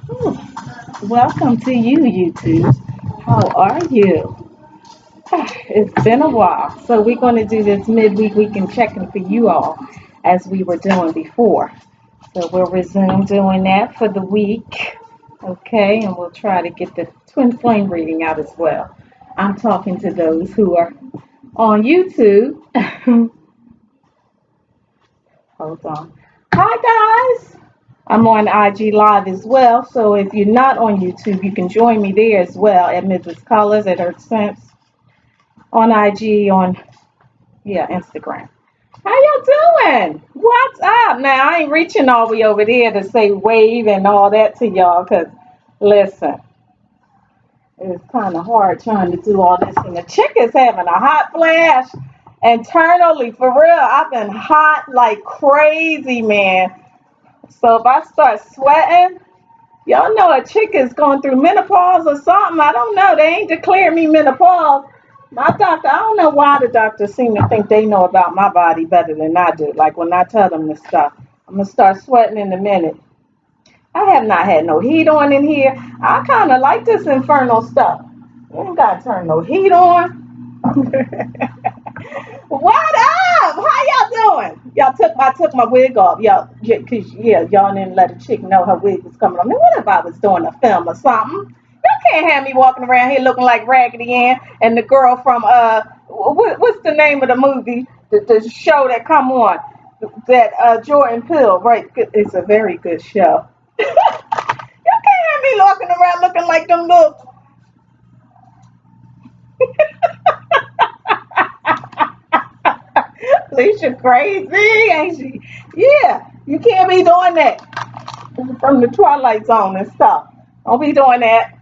Ooh, welcome to you, YouTube. How are you? It's been a while. So we're going to do this midweek weekend check-in for you all as we were doing before. So we'll resume doing that for the week. Okay, and we'll try to get the twin flame reading out as well. I'm talking to those who are on YouTube. Hold on. Hi, guys. I'm on IG Live as well. So if you're not on YouTube, you can join me there as well at Mrs. Colors at Earth Sense on IG, on Instagram. How y'all doing? What's up? Now I ain't reaching all the way over there to say wave and all that to y'all, cause listen, it's kind of hard trying to do all this, and the chick is having a hot flash. Internally, for real, I've been hot like crazy, man. So if I start sweating, y'all know a chick is going through menopause or something. I don't know. They ain't declared me menopause. My doctor, I don't know why the doctors seem to think they know about my body better than I do. Like when I tell them this stuff, I'm going to start sweating in a minute. I have not had no heat on in here. I kind of like this infernal stuff. You ain't got to turn no heat on. What up? How y'all doing? I took my wig off. Y'all didn't let a chick know her wig was coming off. Now, what if I was doing a film or something? You can't have me walking around here looking like Raggedy Ann and the girl from what's the name of the movie? The show that come on that Jordan Peele, right? It's a very good show. You can't have me walking around looking like them little. Alicia crazy, ain't she? Yeah, you can't be doing that from the Twilight Zone and stuff. Don't be doing that.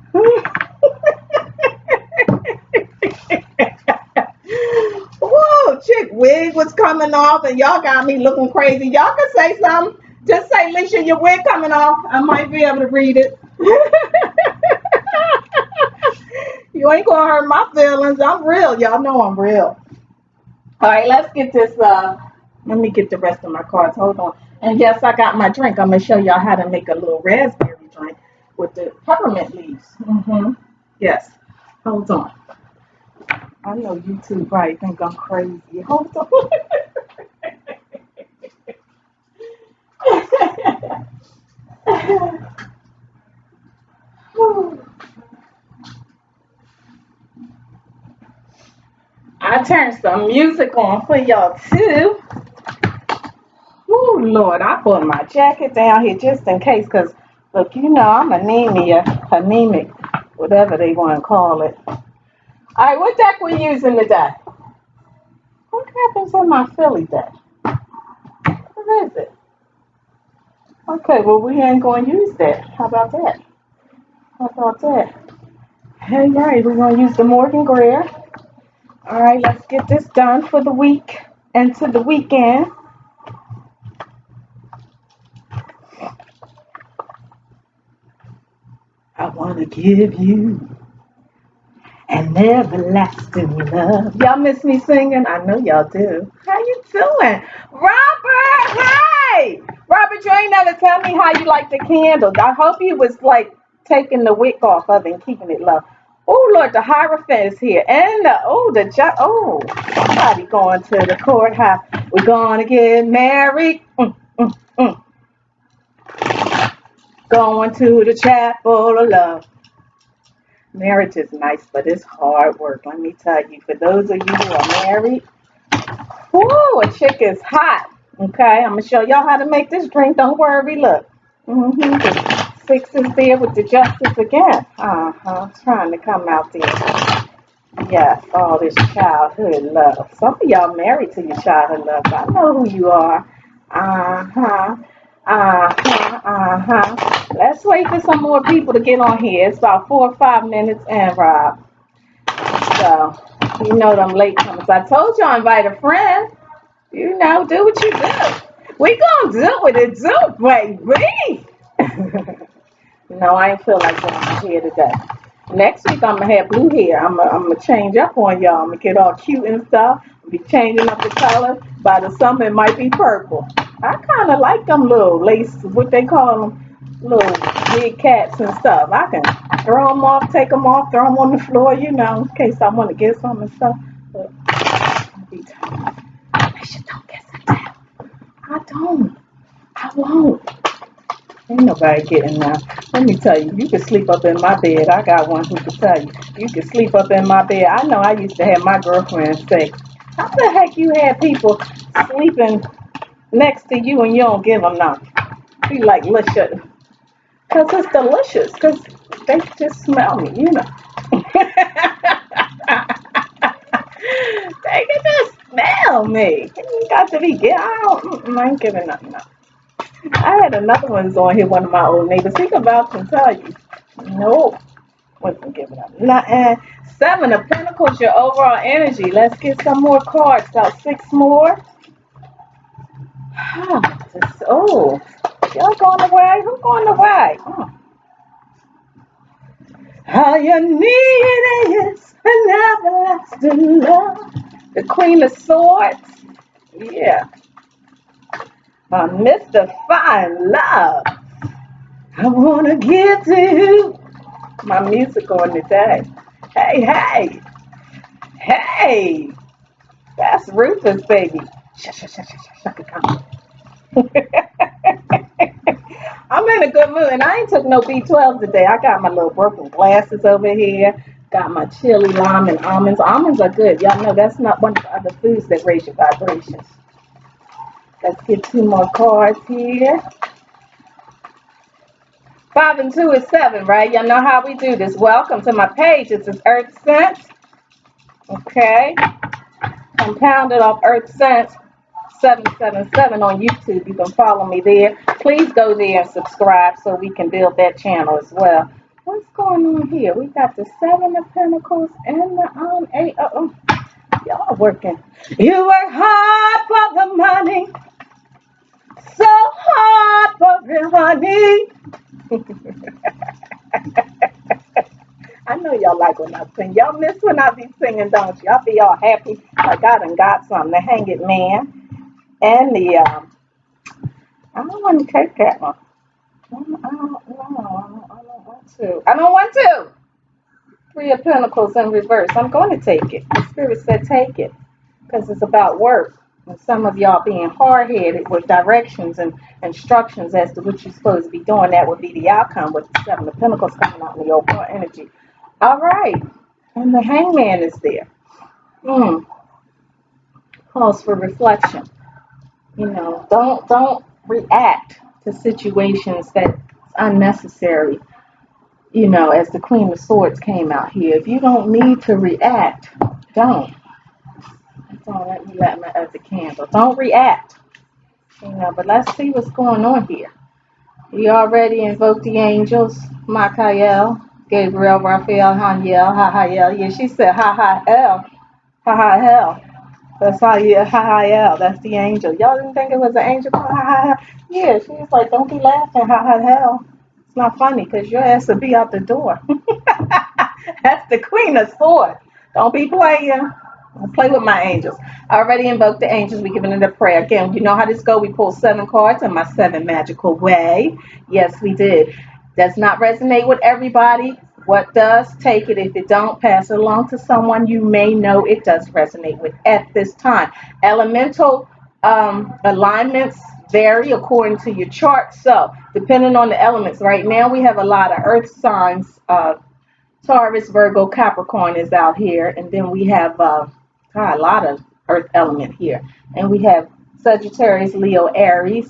Whoa, chick wig was coming off and y'all got me looking crazy. Y'all can say something. Just say, Alicia, your wig coming off. I might be able to read it. You ain't gonna hurt my feelings. I'm real. Y'all know I'm real. All right, let's get this. Let me get the rest of my cards. Hold on. And yes, I got my drink. I'm gonna show y'all how to make a little raspberry drink with the peppermint leaves. Yes. Hold on. I know YouTube probably think I'm crazy. Hold on. I turned some music on for y'all too. Oh Lord, I put my jacket down here just in case, cause look, you know I'm anemic, whatever they want to call it. All right, what deck we using today? What happens on my Philly deck? What is it? Okay, well we ain't gonna use that. How about that? How about that? Hey, right, we're gonna use the Morgan Greer. All right, let's get this done for the week and to the weekend. I wanna give you an everlasting love. Y'all miss me singing? I know y'all do. How you doing? Robert, hey! Robert, you ain't never tell me how you like the candles. I hope you was like taking the wick off of it and keeping it low. Oh Lord, the Hierophant is here. And somebody going to the courthouse. We're gonna get married. Mm. Going to the chapel of love. Marriage is nice, but it's hard work. Let me tell you, for those of you who are married, whoo, a chick is hot. Okay, I'm gonna show y'all how to make this drink. Don't worry, look. The six is there with the justice again. Trying to come out there. Yes, all this childhood love. Some of y'all married to your childhood love. I know who you are. Uh-huh. Let's wait for some more people to get on here. It's about 4 or 5 minutes in, Rob. So, you know them late comers. I told y'all invite a friend. You know, do what you do. We gonna do what it do, baby. No, I ain't feel like doing my hair today. Next week I'm gonna have blue hair. I'm gonna change up on y'all. I'm gonna get all cute and stuff. Be changing up the color. By the summer it might be purple. I kind of like them little lace, what they call them, little big cats and stuff. I can throw them off, take them off, throw them on the floor, in case I want to get some and stuff. But I'll be tired. Bishop, don't get some down. I don't. I won't. Ain't nobody getting now. Let me tell you, you can sleep up in my bed. I got one who can tell you. You can sleep up in my bed. I know I used to have my girlfriend say, how the heck you had people sleeping next to you and you don't give them none? Be like, listen, because it's delicious. Because they just smell me. They can just smell me. You got to be getting, I ain't giving nothing up. I had another one on here, one of my old neighbors. He can vouch and tell you. Nope. Wasn't giving up. And 7 of Pentacles, your overall energy. Let's get some more cards. About 6 more. Oh, y'all going away? Who's going away? All you need is an everlasting love. The Queen of Swords. Yeah. Mr. Fine Love. I want to give to you my music on today. Hey, hey, hey. That's Rufus, baby. Shut. I'm in a good mood, and I ain't took no B12 today. I got my little broken glasses over here. Got my chili, lime, and almonds. Almonds are good. Y'all know that's not one of the other foods that raise your vibrations. Let's get 2 more cards here. 5 and 2 is 7, right? Y'all know how we do this. Welcome to my page. This is Earth Sense. Okay. Compounded off Earth Sense 777 on YouTube. You can follow me there. Please go there and subscribe so we can build that channel as well. What's going on here? We got the 7 of Pentacles and the 8. Y'all working. You work hard for the money. So hard for the honey. I know y'all like when I sing. Y'all miss when I be singing, don't you? Y'all be all happy like I done got something. The Hang It Man. And the, I don't want to take that one. I don't want to. 3 of Pentacles in reverse. I'm going to take it. The Spirit said take it. Because it's about work. And some of y'all being hard-headed with directions and instructions as to what you're supposed to be doing. That would be the outcome with the 7 of Pentacles coming out in the overall energy. All right. And the Hangman is there. Calls for reflection. Don't react to situations that's unnecessary. As the Queen of Swords came out here, if you don't need to react, don't. Don't let me light my other candle. Don't react. But let's see what's going on here. You already invoked the angels, Michael, Gabriel, Raphael, Haniel, Hahael. Yeah, she said Hahael. Hahael. That's how you Hahael. That's the angel. Y'all didn't think it was an angel called Hahael? Yeah, she was like, don't be laughing, Hahael. It's not funny because your ass will be out the door. That's the Queen of Swords. Don't be playing. I'll play with my angels. I already invoked the angels. We're giving it a prayer. Again, you know how this go. We pull 7 cards in my 7 magical way. Yes, we did. Does not resonate with everybody. What does? Take it. If it don't, pass it along to someone you may know it does resonate with at this time. Elemental alignments vary according to your chart. So, depending on the elements, right now we have a lot of earth signs. Taurus, Virgo, Capricorn is out here. And then we have a lot of earth element here. And we have Sagittarius, Leo, Aries.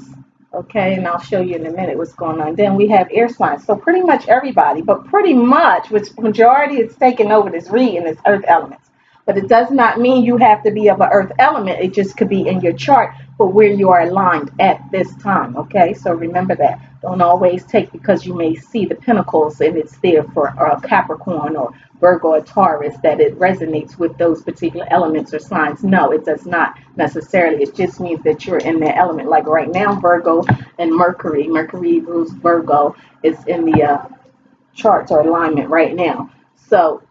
Okay, and I'll show you in a minute what's going on. Then we have air signs. So pretty much everybody, but pretty much, which majority is taking over this reading is earth elements. But it does not mean you have to be of an earth element. It just could be in your chart for where you are aligned at this time. Okay, so remember that. Don't always take because you may see the pentacles and it's there for Capricorn or Virgo or Taurus that it resonates with those particular elements or signs. No, it does not necessarily. It just means that you're in that element. Like right now, Virgo and Mercury rules Virgo, is in the charts or alignment right now. So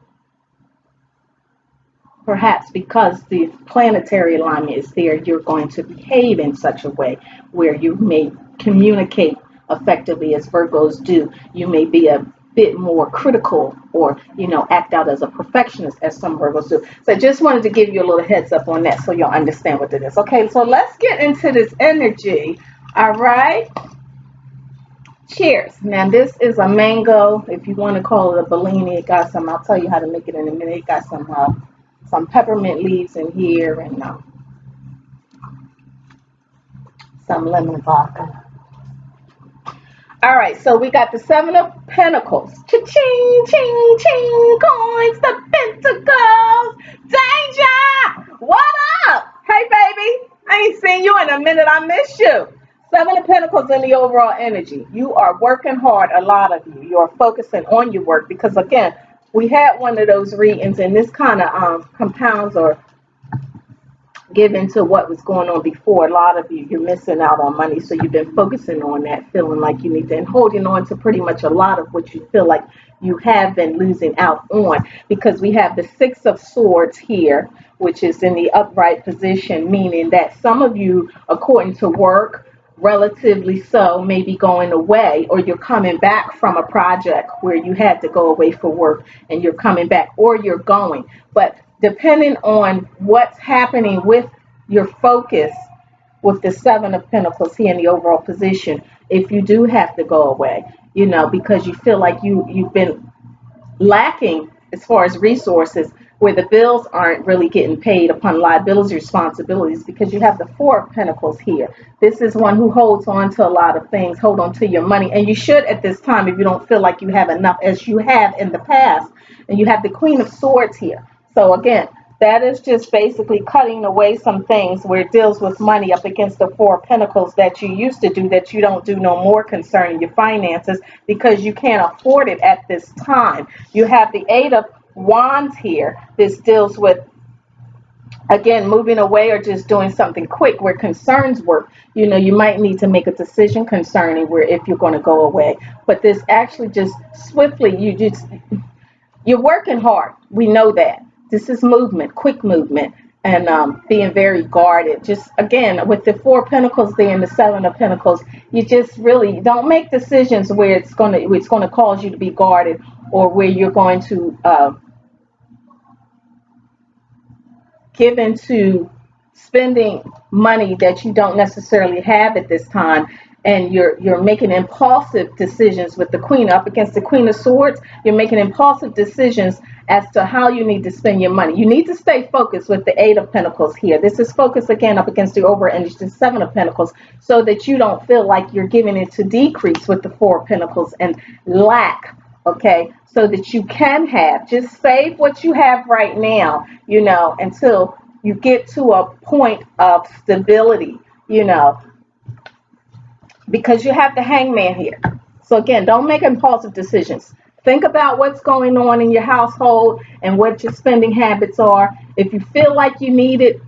perhaps because the planetary alignment is there, you're going to behave in such a way where you may communicate effectively as Virgos do. You may be a bit more critical or, act out as a perfectionist as some Virgos do. So I just wanted to give you a little heads up on that so you'll understand what it is. Okay, so let's get into this energy. All right. Cheers. Now this is a mango. If you want to call it a Bellini, it got some. I'll tell you how to make it in a minute. It got some peppermint leaves in here and some lemon vodka. All right, so we got the Seven of Pentacles. Cha-ching, ching, ching, coins, the pentacles. Danger! What up? Hey, baby. I ain't seen you in a minute. I miss you. Seven of Pentacles in the overall energy. You are working hard, a lot of you. You are focusing on your work because, again, we had one of those readings, and this kind of compounds or given to what was going on before. A lot of you're missing out on money, so you've been focusing on that, feeling like you need to, and holding on to pretty much a lot of what you feel like you have been losing out on, because we have the Six of Swords here, which is in the upright position, meaning that some of you, according to work, relatively so, maybe going away, or you're coming back from a project where you had to go away for work and you're coming back, or you're going. But depending on what's happening with your focus with the Seven of Pentacles here in the overall position, if you do have to go away, because you feel like you've been lacking as far as resources, where the bills aren't really getting paid upon liabilities, responsibilities, because you have the Four of Pentacles here. This is one who holds on to a lot of things, hold on to your money, and you should at this time if you don't feel like you have enough as you have in the past. And you have the Queen of Swords here. So again, that is just basically cutting away some things where it deals with money up against the Four of Pentacles that you used to do that you don't do no more concerning your finances because you can't afford it at this time. You have the Eight of Wands here. This deals with, again, moving away or just doing something quick where concerns work. You might need to make a decision concerning where if you're going to go away. But this actually just swiftly, you're working hard. We know that. This is movement, quick movement, and being very guarded. Just again, with the Four of Pentacles there and the Seven of Pentacles, you just really don't make decisions where it's gonna cause you to be guarded, or where you're going to give into spending money that you don't necessarily have at this time, and you're making impulsive decisions with the Queen up against the Queen of Swords. You're making impulsive decisions as to how you need to spend your money. You need to stay focused with the Eight of Pentacles here. This is focus again up against the over energy, the Seven of Pentacles, so that you don't feel like you're giving it to decrease with the Four of Pentacles and lack. Okay, so that you can have, just save what you have right now, until you get to a point of stability, because you have the Hangman here. So again, don't make impulsive decisions. Think about what's going on in your household and what your spending habits are. If you feel like you need it,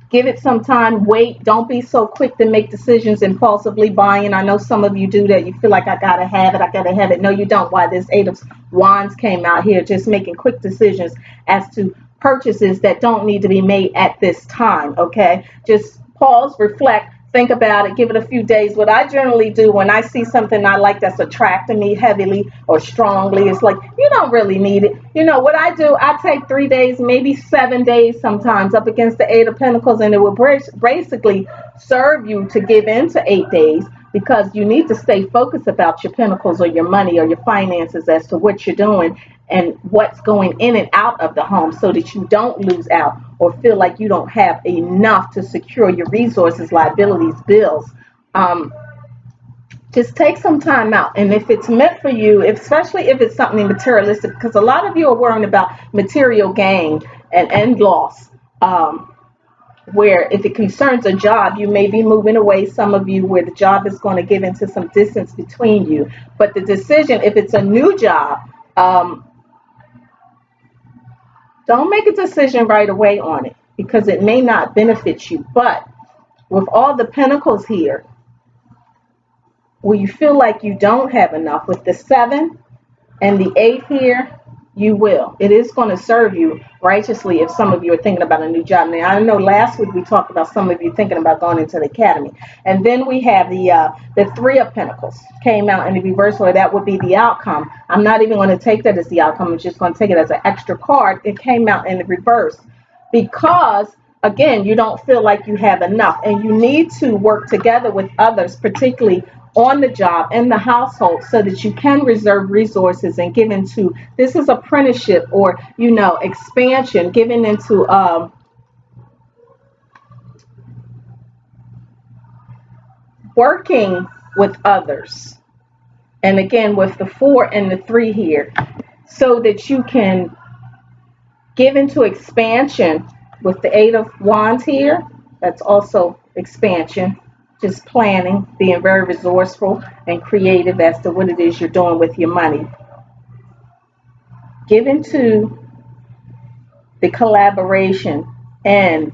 give it some time. Wait. Don't be so quick to make decisions, impulsively buying. I know some of you do that. You feel like I gotta have it. I gotta have it. No, you don't. Why this Eight of Wands came out here, just making quick decisions as to purchases that don't need to be made at this time. Okay, just pause, reflect, think about it, give it a few days. What I generally do when I see something I like that's attracting me heavily or strongly, it's like, you don't really need it. What I do, I take 3 days, maybe 7 days sometimes up against the Eight of Pentacles, and it will basically serve you to give in to 8 days, because you need to stay focused about your pentacles or your money or your finances as to what you're doing and what's going in and out of the home, so that you don't lose out or feel like you don't have enough to secure your resources, liabilities, bills. Just take some time out. And if it's meant for you, especially if it's something materialistic, because a lot of you are worrying about material gain and loss. Where if it concerns a job, you may be moving away, some of you, where the job is going to give into some distance between you. But the decision, if it's a new job, don't make a decision right away on it, because it may not benefit you. But with all the pentacles here, where you feel like you don't have enough, with the 7 and the 8 here, You will. It is going to serve you righteously if some of you are thinking about a new job. Now, I know last week we talked about some of you thinking about going into the academy. And then we have the Three of Pentacles came out in the reverse order. That would be the outcome. I'm not even going to take that as the outcome. I'm just going to take it as an extra card. It came out in the reverse because, again, you don't feel like you have enough. And you need to work together with others, particularly on the job, in the household, so that you can reserve resources and give into this is apprenticeship or expansion, giving into working with others. And again, with the 4 and the 3 here, so that you can give into expansion with the 8 of Wands here. That's also expansion, just planning, being very resourceful and creative as to what it is you're doing with your money. Give into the collaboration and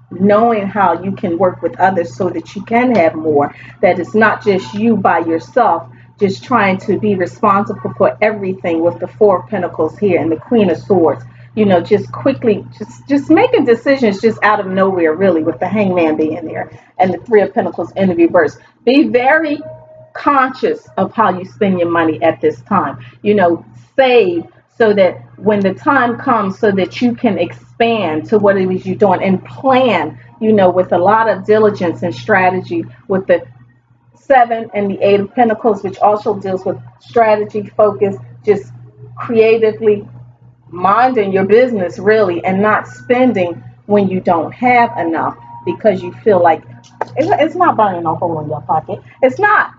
knowing how you can work with others so that you can have more, that it's not just you by yourself just trying to be responsible for everything with the 4 of Pentacles here and the Queen of Swords. Just quickly, just making decisions just out of nowhere, really, with the Hangman being there and the 3 of Pentacles in the reverse. Be very conscious of how you spend your money at this time. Save so that when the time comes, so that you can expand to what it is you're doing and plan, with a lot of diligence and strategy with the 7 and the 8 of Pentacles, which also deals with strategy, focus, just creatively minding your business, really, and not spending when you don't have enough because you feel like it's not burning a hole in your pocket. It's not.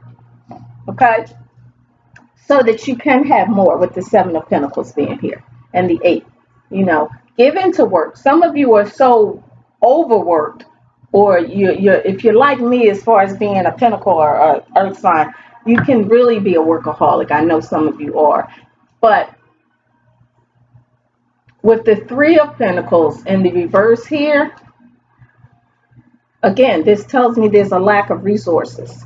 Okay? So that you can have more with the 7 of Pentacles being here and the 8. Give into work. Some of you are so overworked, or if you're like me as far as being a Pentacle or a Earth sign, you can really be a workaholic. I know some of you are. But with the 3 of Pentacles in the reverse here, again, this tells me there's a lack of resources.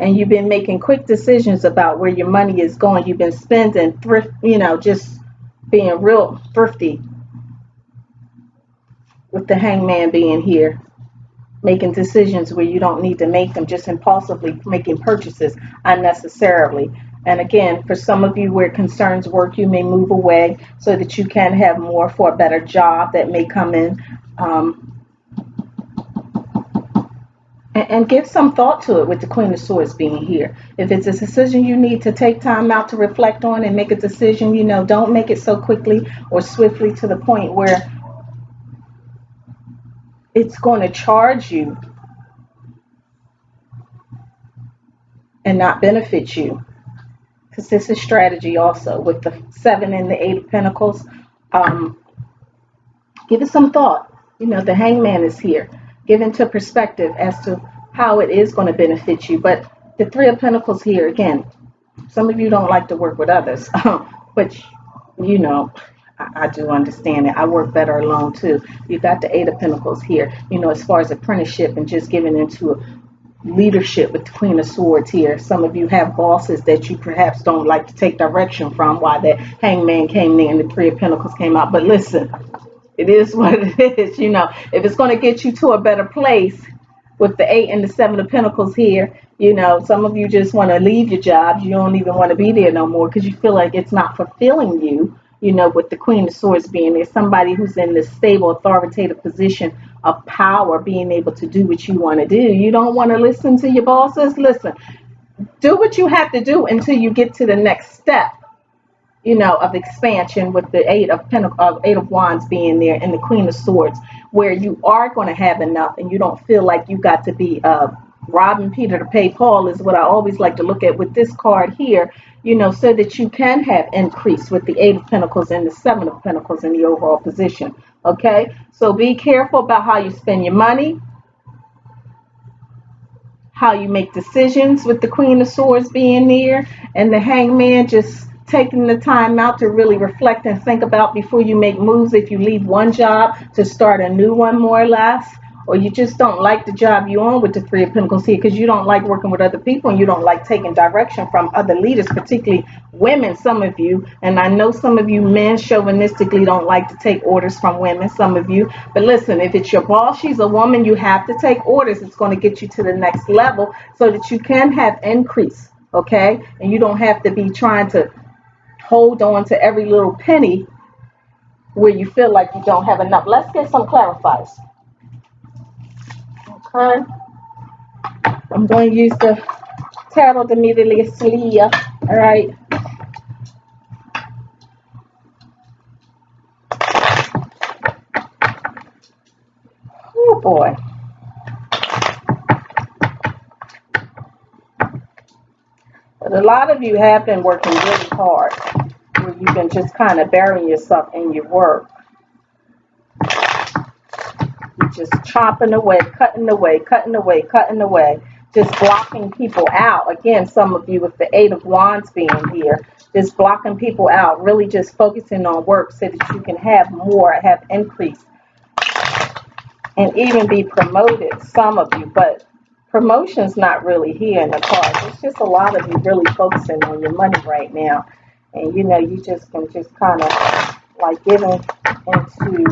And you've been making quick decisions about where your money is going. You've been spending thrift, just being real thrifty with the Hangman being here, making decisions where you don't need to make them, just impulsively making purchases unnecessarily. And again, for some of you where concerns work, you may move away so that you can have more for a better job that may come in. And give some thought to it with the Queen of Swords being here. If it's a decision you need to take time out to reflect on and make a decision, don't make it so quickly or swiftly to the point where it's going to charge you and not benefit you. Because this is strategy also with the 7 and the 8 of Pentacles. Give it some thought. The Hangman is here. Give into perspective as to how it is going to benefit you. But the 3 of Pentacles here, again, some of you don't like to work with others, but I do understand it. I work better alone too. You got the 8 of Pentacles here, as far as apprenticeship and just giving into leadership with the Queen of Swords here. Some of you have bosses that you perhaps don't like to take direction from, why that Hangman came in and the 3 of Pentacles came out. But listen, it is what it is. If it's going to get you to a better place with the 8 and the 7 of Pentacles here, some of you just want to leave your jobs. You don't even want to be there no more because you feel like it's not fulfilling you, with the Queen of Swords being there. Somebody who's in this stable, authoritative position of power, being able to do what you want to do. You don't want to listen to your bosses? Listen, do what you have to do until you get to the next step, of expansion with the 8 of Pentacles, 8 of Wands being there and the Queen of Swords, where you are going to have enough and you don't feel like you got to be robbing Peter to pay Paul, is what I always like to look at with this card here, so that you can have increase with the 8 of Pentacles and the 7 of Pentacles in the overall position. Okay, so be careful about how you spend your money, how you make decisions with the Queen of Swords being there and the Hangman, just taking the time out to really reflect and think about before you make moves. If you leave one job to start a new one, more or less, or you just don't like the job you're on with the Three of Pentacles here because you don't like working with other people and you don't like taking direction from other leaders, particularly women, some of you. And I know some of you men chauvinistically don't like to take orders from women, some of you. But listen, if it's your boss, she's a woman, you have to take orders. It's going to get you to the next level so that you can have increase, okay? And you don't have to be trying to hold on to every little penny where you feel like you don't have enough. Let's get some clarifiers. Okay. I'm going to use the tarot immediately. All right. Oh boy. But a lot of you have been working really hard, where you've been just kind of burying yourself in your work. You're just chopping away, cutting away, cutting away, cutting away, just blocking people out. Again, some of you with the Eight of Wands being here, just blocking people out, really just focusing on work so that you can have more, have increase, and even be promoted, some of you. But promotion's not really here in the cards. It's just a lot of you really focusing on your money right now. And you know, you just can just kind of like giving into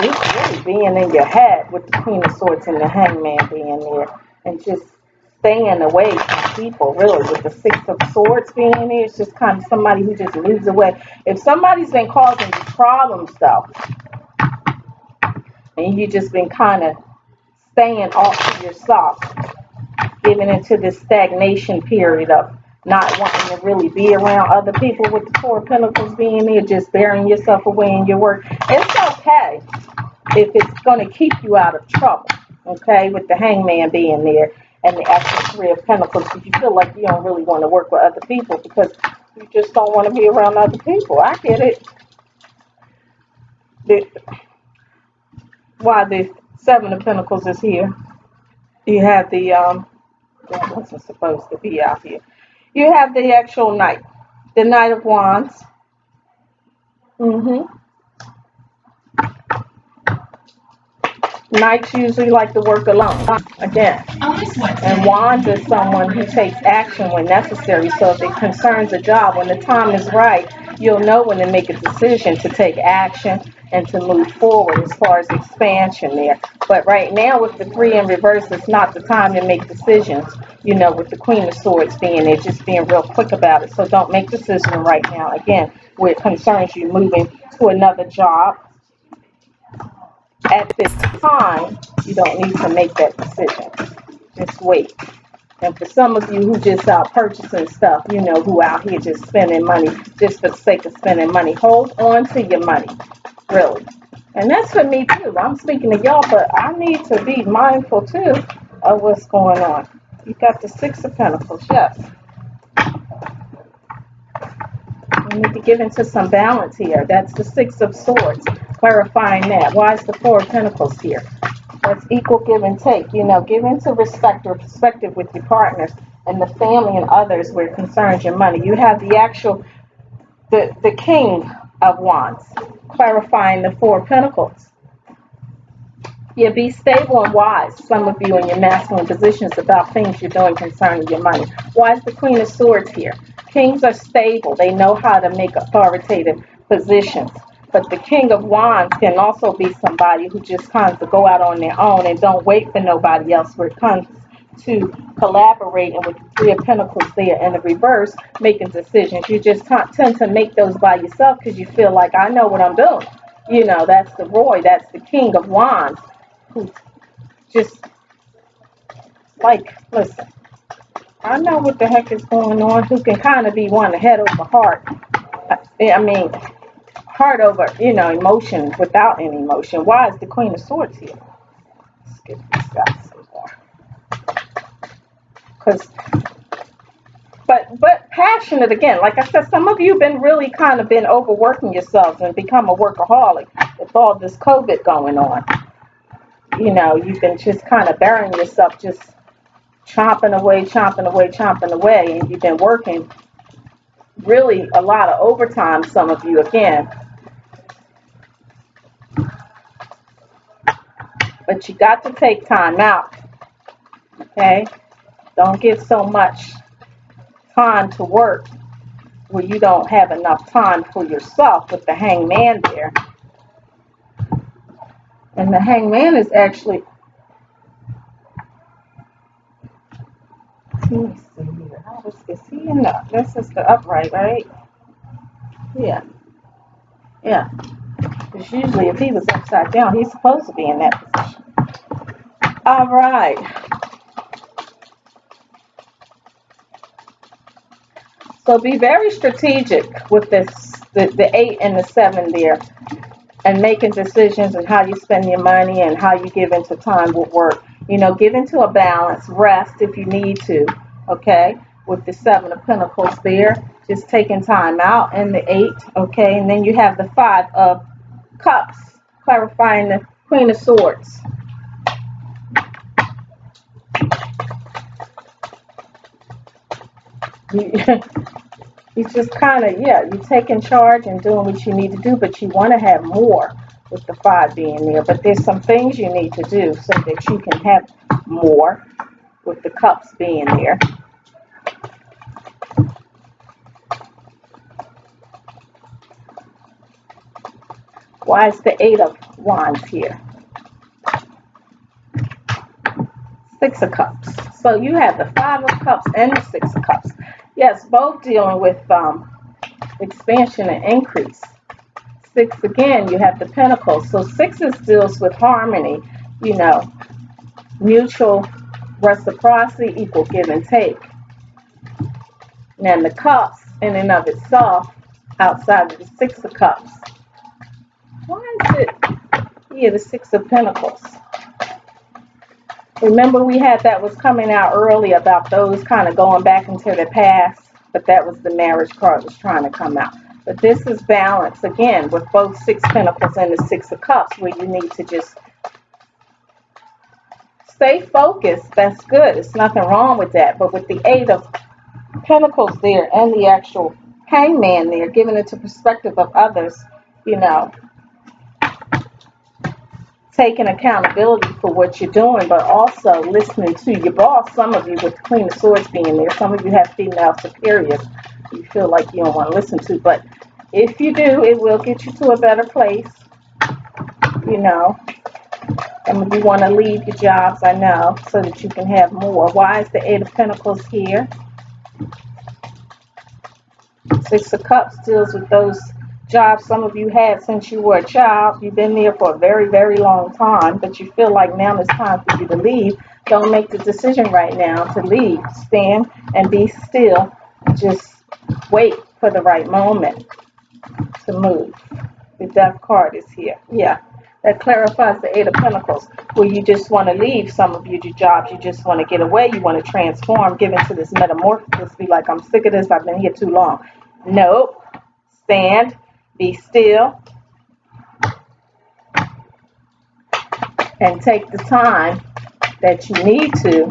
just really being in your head with the Queen of Swords and the Hangman being there. And just staying away from people, really, with the Six of Swords being there. It's just kind of somebody who just moves away. If somebody's been causing you problems, though, and you just been kind of staying off to yourself, getting into this stagnation period of not wanting to really be around other people with the Four of Pentacles being there, just burying yourself away in your work. It's okay if it's going to keep you out of trouble, okay, with the Hangman being there and the actual Three of Pentacles, because you feel like you don't really want to work with other people because you just don't want to be around other people. I get it. Why the Seven of Pentacles is here. You have the that wasn't supposed to be out here. You have the actual Knight, the Knight of Wands. Knights usually like to work alone, again. And Wands is someone who takes action when necessary. So if it concerns a job, when the time is right, you'll know when to make a decision to take action and to move forward as far as expansion there. But right now with the Three in reverse, it's not the time to make decisions, you know, with the Queen of Swords being there, just being real quick about it. So don't make decisions right now, again, where it concerns you moving to another job. At this time, you don't need to make that decision. Just wait. And for some of you who just out purchasing stuff, you know, who out here just spending money just for the sake of spending money, hold on to your money, really. And that's for me too. I'm speaking to y'all, but I need to be mindful too of what's going on. You got the Six of Pentacles, yes. You need to get into some balance here. That's the Six of Swords. Clarifying that. Why is the Four of Pentacles here? That's equal give and take. You know, give into respect or perspective with your partners and the family and others where it concerns your money. You have the actual, the King of Wands. Clarifying the Four of Pentacles. Yeah, be stable and wise, some of you in your masculine positions, about things you're doing concerning your money. Why is the Queen of Swords here? Kings are stable. They know how to make authoritative positions. But the King of Wands can also be somebody who just comes to go out on their own and don't wait for nobody else where it comes to collaborating with the Three of Pentacles there in the reverse, making decisions. You just tend to make those by yourself because you feel like, I know what I'm doing. You know, that's the Roy, that's the King of Wands, who just like, listen, I know what the heck is going on, who can kind of be one head over heart. I mean, heart over, you know, emotion without any emotion. Why is the Queen of Swords here? Let's get this guy some more. Because, but passionate again. Like I said, some of you have been really kind of been overworking yourselves and become a workaholic with all this COVID going on. You know, you've been just kind of burying yourself, just chomping away, chomping away, chomping away, and you've been working really a lot of overtime, some of you, again. But you got to take time out, okay? Don't give so much time to work where you don't have enough time for yourself with the hangman there. And the hangman is actually, let me see here. How is he in the, this is the upright, right? Yeah, yeah. Because usually if he was upside down, he's supposed to be in that position. All right. So be very strategic with this, the 8 and the 7 there, and making decisions and how you spend your money and how you give into time with work. You know, give into a balance, rest if you need to, okay? With the 7 of Pentacles there, just taking time out, and the 8, okay? And then you have the 5 of Cups, clarifying the Queen of Swords. He's just kind of, yeah, you're taking charge and doing what you need to do, but you want to have more with the 5 being there. But there's some things you need to do so that you can have more with the Cups being there. Why is the 8 of Wands here? 6 of Cups. So you have the 5 of Cups and the 6 of Cups. Yes, both dealing with expansion and increase. 6 again, you have the Pentacles. So 6 deals with harmony, you know, mutual reciprocity, equal give and take. Now the Cups in and of itself, outside of the 6 of Cups. Why is it here the 6 of Pentacles? Remember we had that was coming out early about those kind of going back into the past, but that was the marriage card was trying to come out. But this is balance again with both 6 Pentacles and the 6 of Cups, where you need to just stay focused. That's good. There's nothing wrong with that. But with the 8 of Pentacles there and the actual hangman there, giving it to perspective of others, you know, taking accountability for what you're doing, but also listening to your boss. Some of you with the Queen of Swords being there, some of you have female superiors you feel like you don't want to listen to, but if you do, it will get you to a better place. You know, some of you want to leave your jobs, I know, so that you can have more. Why is the 8 of Pentacles here? 6 of Cups deals with those jobs some of you had since you were a child. You've been there for a very, very long time, but you feel like now it's time for you to leave. Don't make the decision right now to leave. Stand and be still. Just wait for the right moment to move. The Death card is here. Yeah, that clarifies the 8 of Pentacles, where you just want to leave some of your jobs. You just want to get away. You want to transform, give into this metamorphosis. Be like, I'm sick of this. I've been here too long. Nope. Stand. Be still and take the time that you need to.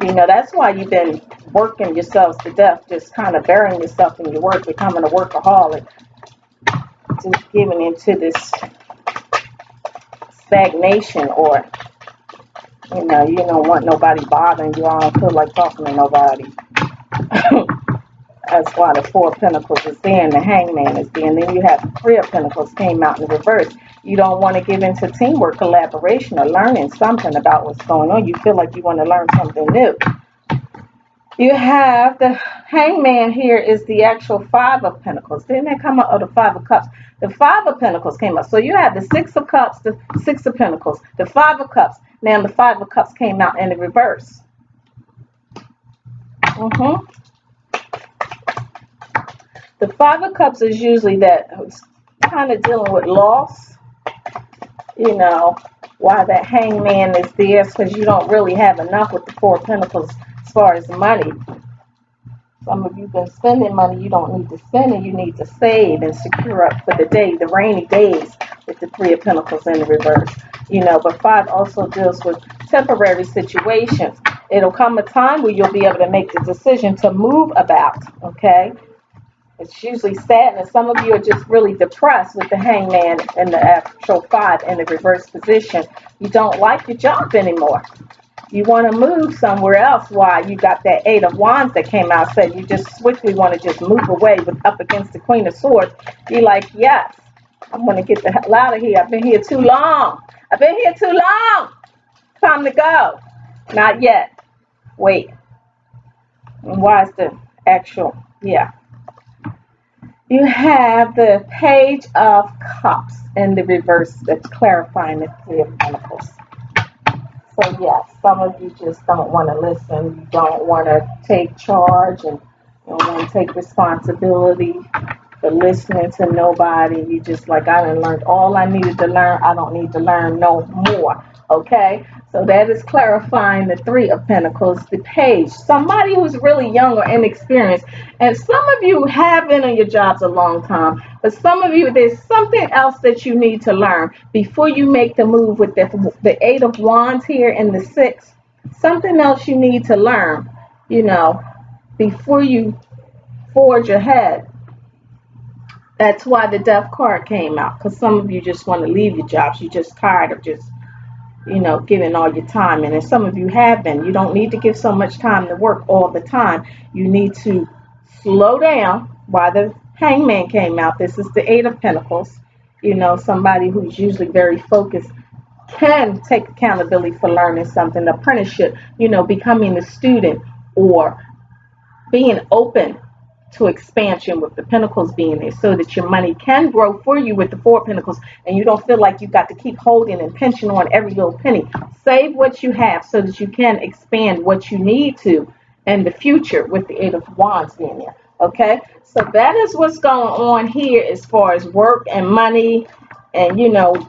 You know, that's why you've been working yourselves to death, just kind of burying yourself in your work, becoming a workaholic, just giving into this stagnation, or, you know, you don't want nobody bothering you. I don't feel like talking to nobody. That's why the 4 of Pentacles is there and the hangman is there. And then you have the 3 of Pentacles came out in the reverse. You don't want to give into teamwork, collaboration, or learning something about what's going on. You feel like you want to learn something new. You have the hangman here is the actual 5 of Pentacles. Didn't that come out of the 5 of Cups? The 5 of Pentacles came out. So you have the 6 of Cups, the 6 of Pentacles, the 5 of Cups. Now the 5 of Cups came out in the reverse. The 5 of Cups is usually that kind of dealing with loss. You know, why that hangman is there is because you don't really have enough with the 4 of Pentacles as far as money. Some of you have been spending money you don't need to spend, and you need to save and secure up for the day, the rainy days, with the 3 of Pentacles in the reverse. You know, but 5 also deals with temporary situations. It'll come a time where you'll be able to make the decision to move about, okay? It's usually sadness. Some of you are just really depressed with the hangman and the actual 5 in the reverse position. You don't like your job anymore. You want to move somewhere else. Why? You got that 8 of Wands that came out, said you just swiftly want to just move away with up against the Queen of Swords. You're like, yes, I'm going to get the hell out of here. I've been here too long. I've been here too long. Time to go. Not yet. Wait. And why is the actual, yeah. You have the Page of Cups in the reverse that's clarifying the 3 of Pentacles. So yes, some of you just don't want to listen. You don't want to take charge and you don't want to take responsibility for listening to nobody. You just like, I done learned all I needed to learn. I don't need to learn no more. Okay? So that is clarifying the 3 of Pentacles, the Page. Somebody who's really young or inexperienced. And some of you have been in your jobs a long time. But some of you, there's something else that you need to learn before you make the move with the 8 of Wands here and the 6. Something else you need to learn, before you forge ahead. That's why the Death card came out. Because some of you just want to leave your jobs. You're just tired of just giving all your time. And some of you have been. You don't need to give so much time to work all the time. You need to slow down. Why the Hangman came out. This is the 8 of Pentacles. Somebody who's usually very focused can take accountability for learning something. Apprenticeship, becoming a student or being open to expansion with the Pentacles being there so that your money can grow for you with the 4 of Pentacles and you don't feel like you've got to keep holding and pinching on every little penny. Save what you have so that you can expand what you need to in the future with the 8 of Wands being there. Okay, so that is what's going on here as far as work and money and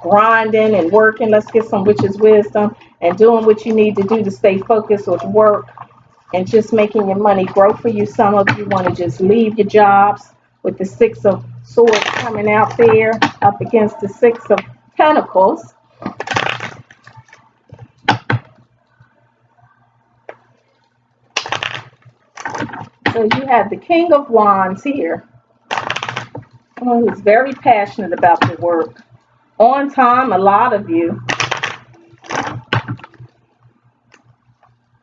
grinding and working. Let's get some witches wisdom and doing what you need to do to stay focused with work and just making your money grow for you. Some of you want to just leave your jobs with the 6 of Swords coming out there up against the 6 of Pentacles. So you have the King of Wands here, who's very passionate about the work. On time, a lot of you.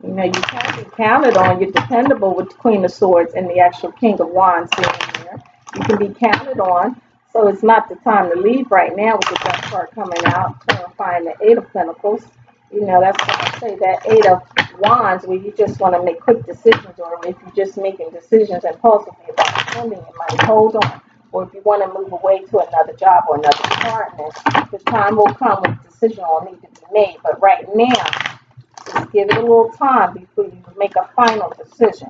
You can be counted on. You're dependable with the Queen of Swords and the actual King of Wands being here. You can be counted on. So it's not the time to leave right now with the Death card coming out, clarifying the 8 of Pentacles. That's what I say, that 8 of Wands, where you just want to make quick decisions, or if you're just making decisions impulsively about spending your money, hold on. Or if you want to move away to another job or another department, the time will come when the decision will need to be made. But right now, just give it a little time before you make a final decision.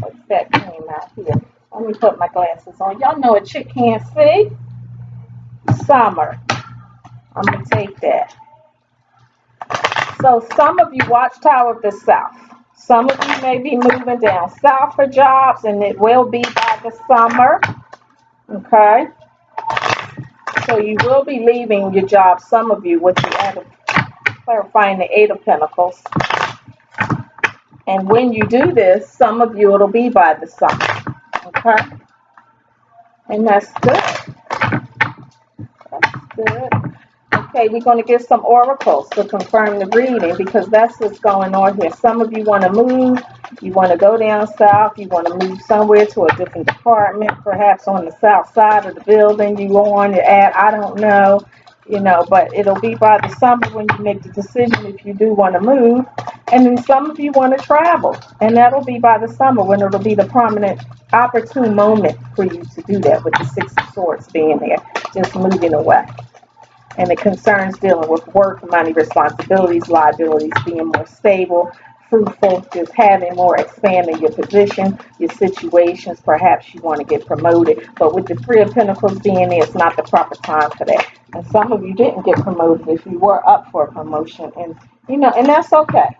What's that came out here? Let me put my glasses on. Y'all know a chick can't see. Summer. I'm going to take that. So some of you watch Tower of the South. Some of you may be moving down south for jobs, and it will be by the summer. Okay? So you will be leaving your job, some of you, with the end of clarifying the 8 of Pentacles. And when you do this, some of you, it'll be by the summer. Okay? And that's good. That's good. Okay, we're going to get some oracles to confirm the reading because that's what's going on here. Some of you want to move. You want to go down south. You want to move somewhere to a different department, perhaps on the south side of the building you on at. I don't know. But it'll be by the summer when you make the decision if you do want to move. And then some of you want to travel. And that'll be by the summer when it'll be the prominent, opportune moment for you to do that with the 6 of Swords being there, just moving away. And the concerns dealing with work, money, responsibilities, liabilities, being more stable, fruitful, just having more, expanding your position, your situations. Perhaps you want to get promoted. But with the 3 of Pentacles being there, it's not the proper time for that. And some of you didn't get promoted if you were up for a promotion. And, and that's okay.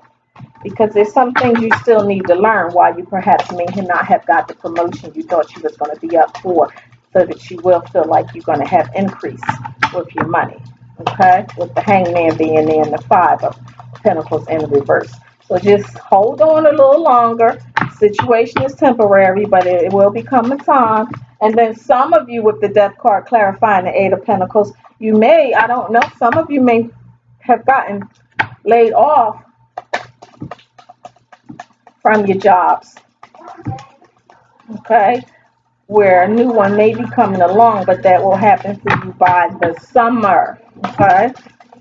Because there's some things you still need to learn why you perhaps may not have got the promotion you thought you was going to be up for, so that you will feel like you're going to have increase with your money. Okay? With the Hangman being there and the 5 of Pentacles in reverse. So just hold on a little longer. situation is temporary, but it will become a time. And then some of you with the death card clarifying the Eight of Pentacles, you may, I don't know, some of you may have gotten laid off from your jobs. Okay? Where a new one may be coming along, but that will happen for you by the summer. Okay?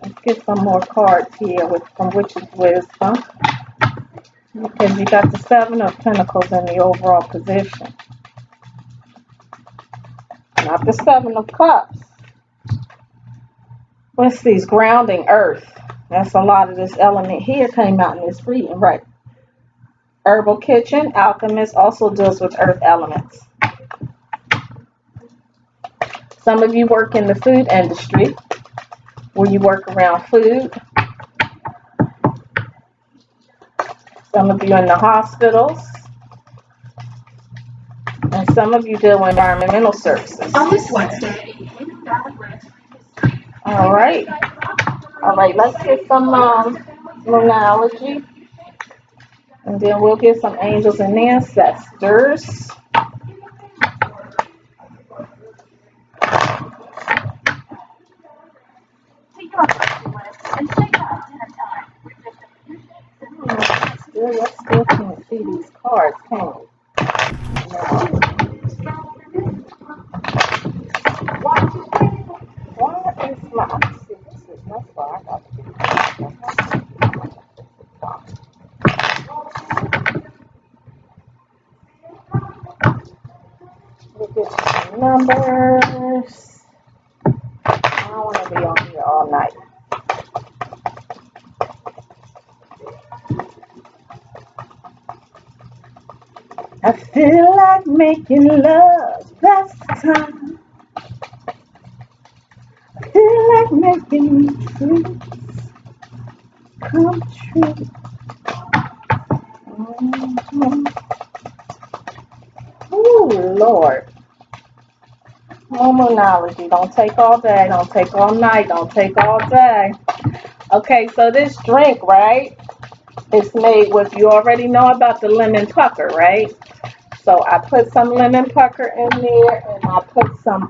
Let's get some more cards here from Witch's Wisdom. Because you got the Seven of Pentacles in the overall position. Not the Seven of Cups. What's these? Grounding Earth. That's a lot of this element here came out in this reading, right? Herbal Kitchen, Alchemist also deals with earth elements. Some of you work in the food industry, where you work around food. Some of you in the hospitals. And some of you deal with environmental services. On this Wednesday. All right. All right, let's get some numerology. And then we'll get some angels and ancestors. Still can't see these cards, can we? No. What is my, let's see, this is, that's why I got to do this. We'll get some numbers. I don't want to be on here all night. I feel like making love, that's the time. I feel like making dreams come true. Ooh, Lord. Hormonology. Don't take all day. Don't take all night. Don't take all day. Okay, so this drink, right? It's made with, you already know about the lemon pucker, right? So I put some lemon pucker in there, and I put some,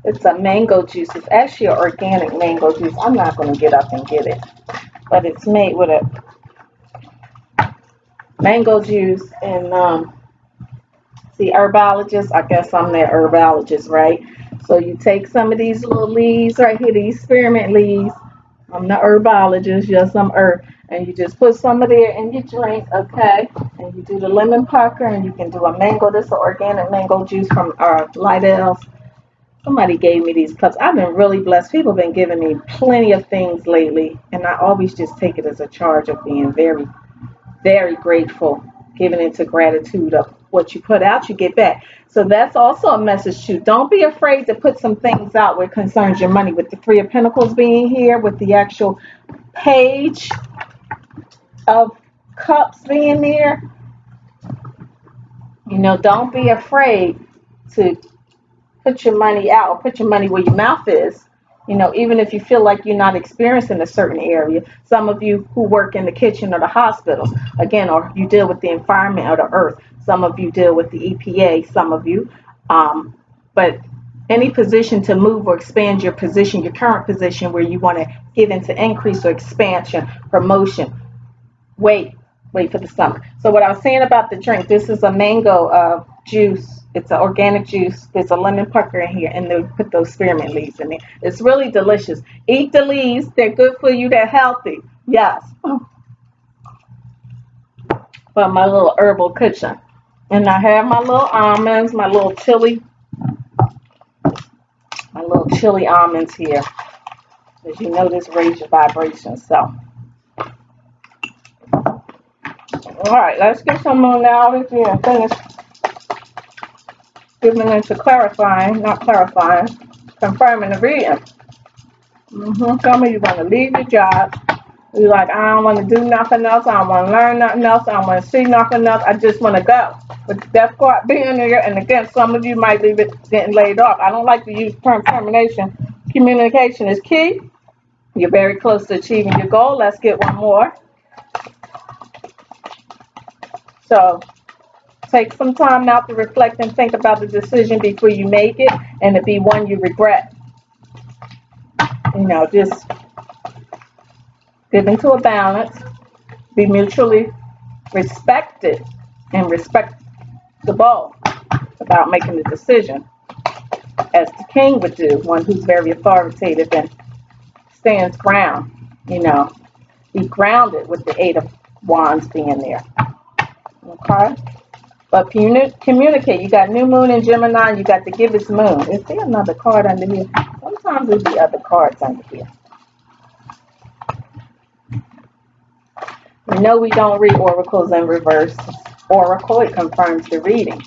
it's a mango juice. It's actually an organic mango juice. I'm not going to get up and get it. But it's made with a mango juice. And, see, herbologist, I guess I'm their herbologist, right? So you take some of these little leaves right here, these spearmint leaves. I'm the herbologist, yes, I'm herb. And you just put some of there in your drink, okay? And you do the lemon pucker, and you can do a mango. This is an organic mango juice from Lidell's. Somebody gave me these cups. I've been really blessed. People have been giving me plenty of things lately, and I always just take it as a charge of being very, very grateful, giving into gratitude of what you put out, you get back. So that's also a message too. Don't be afraid to put some things out where it concerns your money. With the Three of Pentacles being here, with the actual page of cups being there, you know, don't be afraid to put your money out, or put your money where your mouth is. You know, even if you feel like you're not experiencing a certain area. Some of you who work in the kitchen or the hospitals, again, or you deal with the environment or the earth. Some of you deal with the EPA, some of you. But any position to move or expand your position, your current position, where you want to get into increase or expansion, promotion, wait for the summer. So what I was saying about the drink, this is a mango juice. It's an organic juice. There's a lemon pucker in here, and they put those spearmint leaves in there. It's really delicious. Eat the leaves. They're good for you. They're healthy. Yes. But my little herbal kitchen. And I have my little almonds, my little chili almonds here. As you know, this raises your vibration. So, all right, let's get some more now and finish giving into clarifying, not clarifying, confirming the reading. Some of you want to leave your job. You're like, I don't want to do nothing else. I don't want to learn nothing else. I don't want to see nothing else. I just want to go. With the death card being there, and again, some of you might leave it getting laid off. I don't like to use term termination. Communication is key. You're very close to achieving your goal. Let's get one more. So take some time out to reflect and think about the decision before you make it, and to be one you regret. Just get into a balance, be mutually respected and respectable about making the decision, as the king would do, one who's very authoritative and stands ground. You know, be grounded with the Eight of Wands being there. Okay? But communicate. You got new moon in Gemini, and you got the giver's moon. Is there another card under here? Sometimes there's the other cards under here. We know we don't read oracles in reverse. Oracle, it confirms the reading.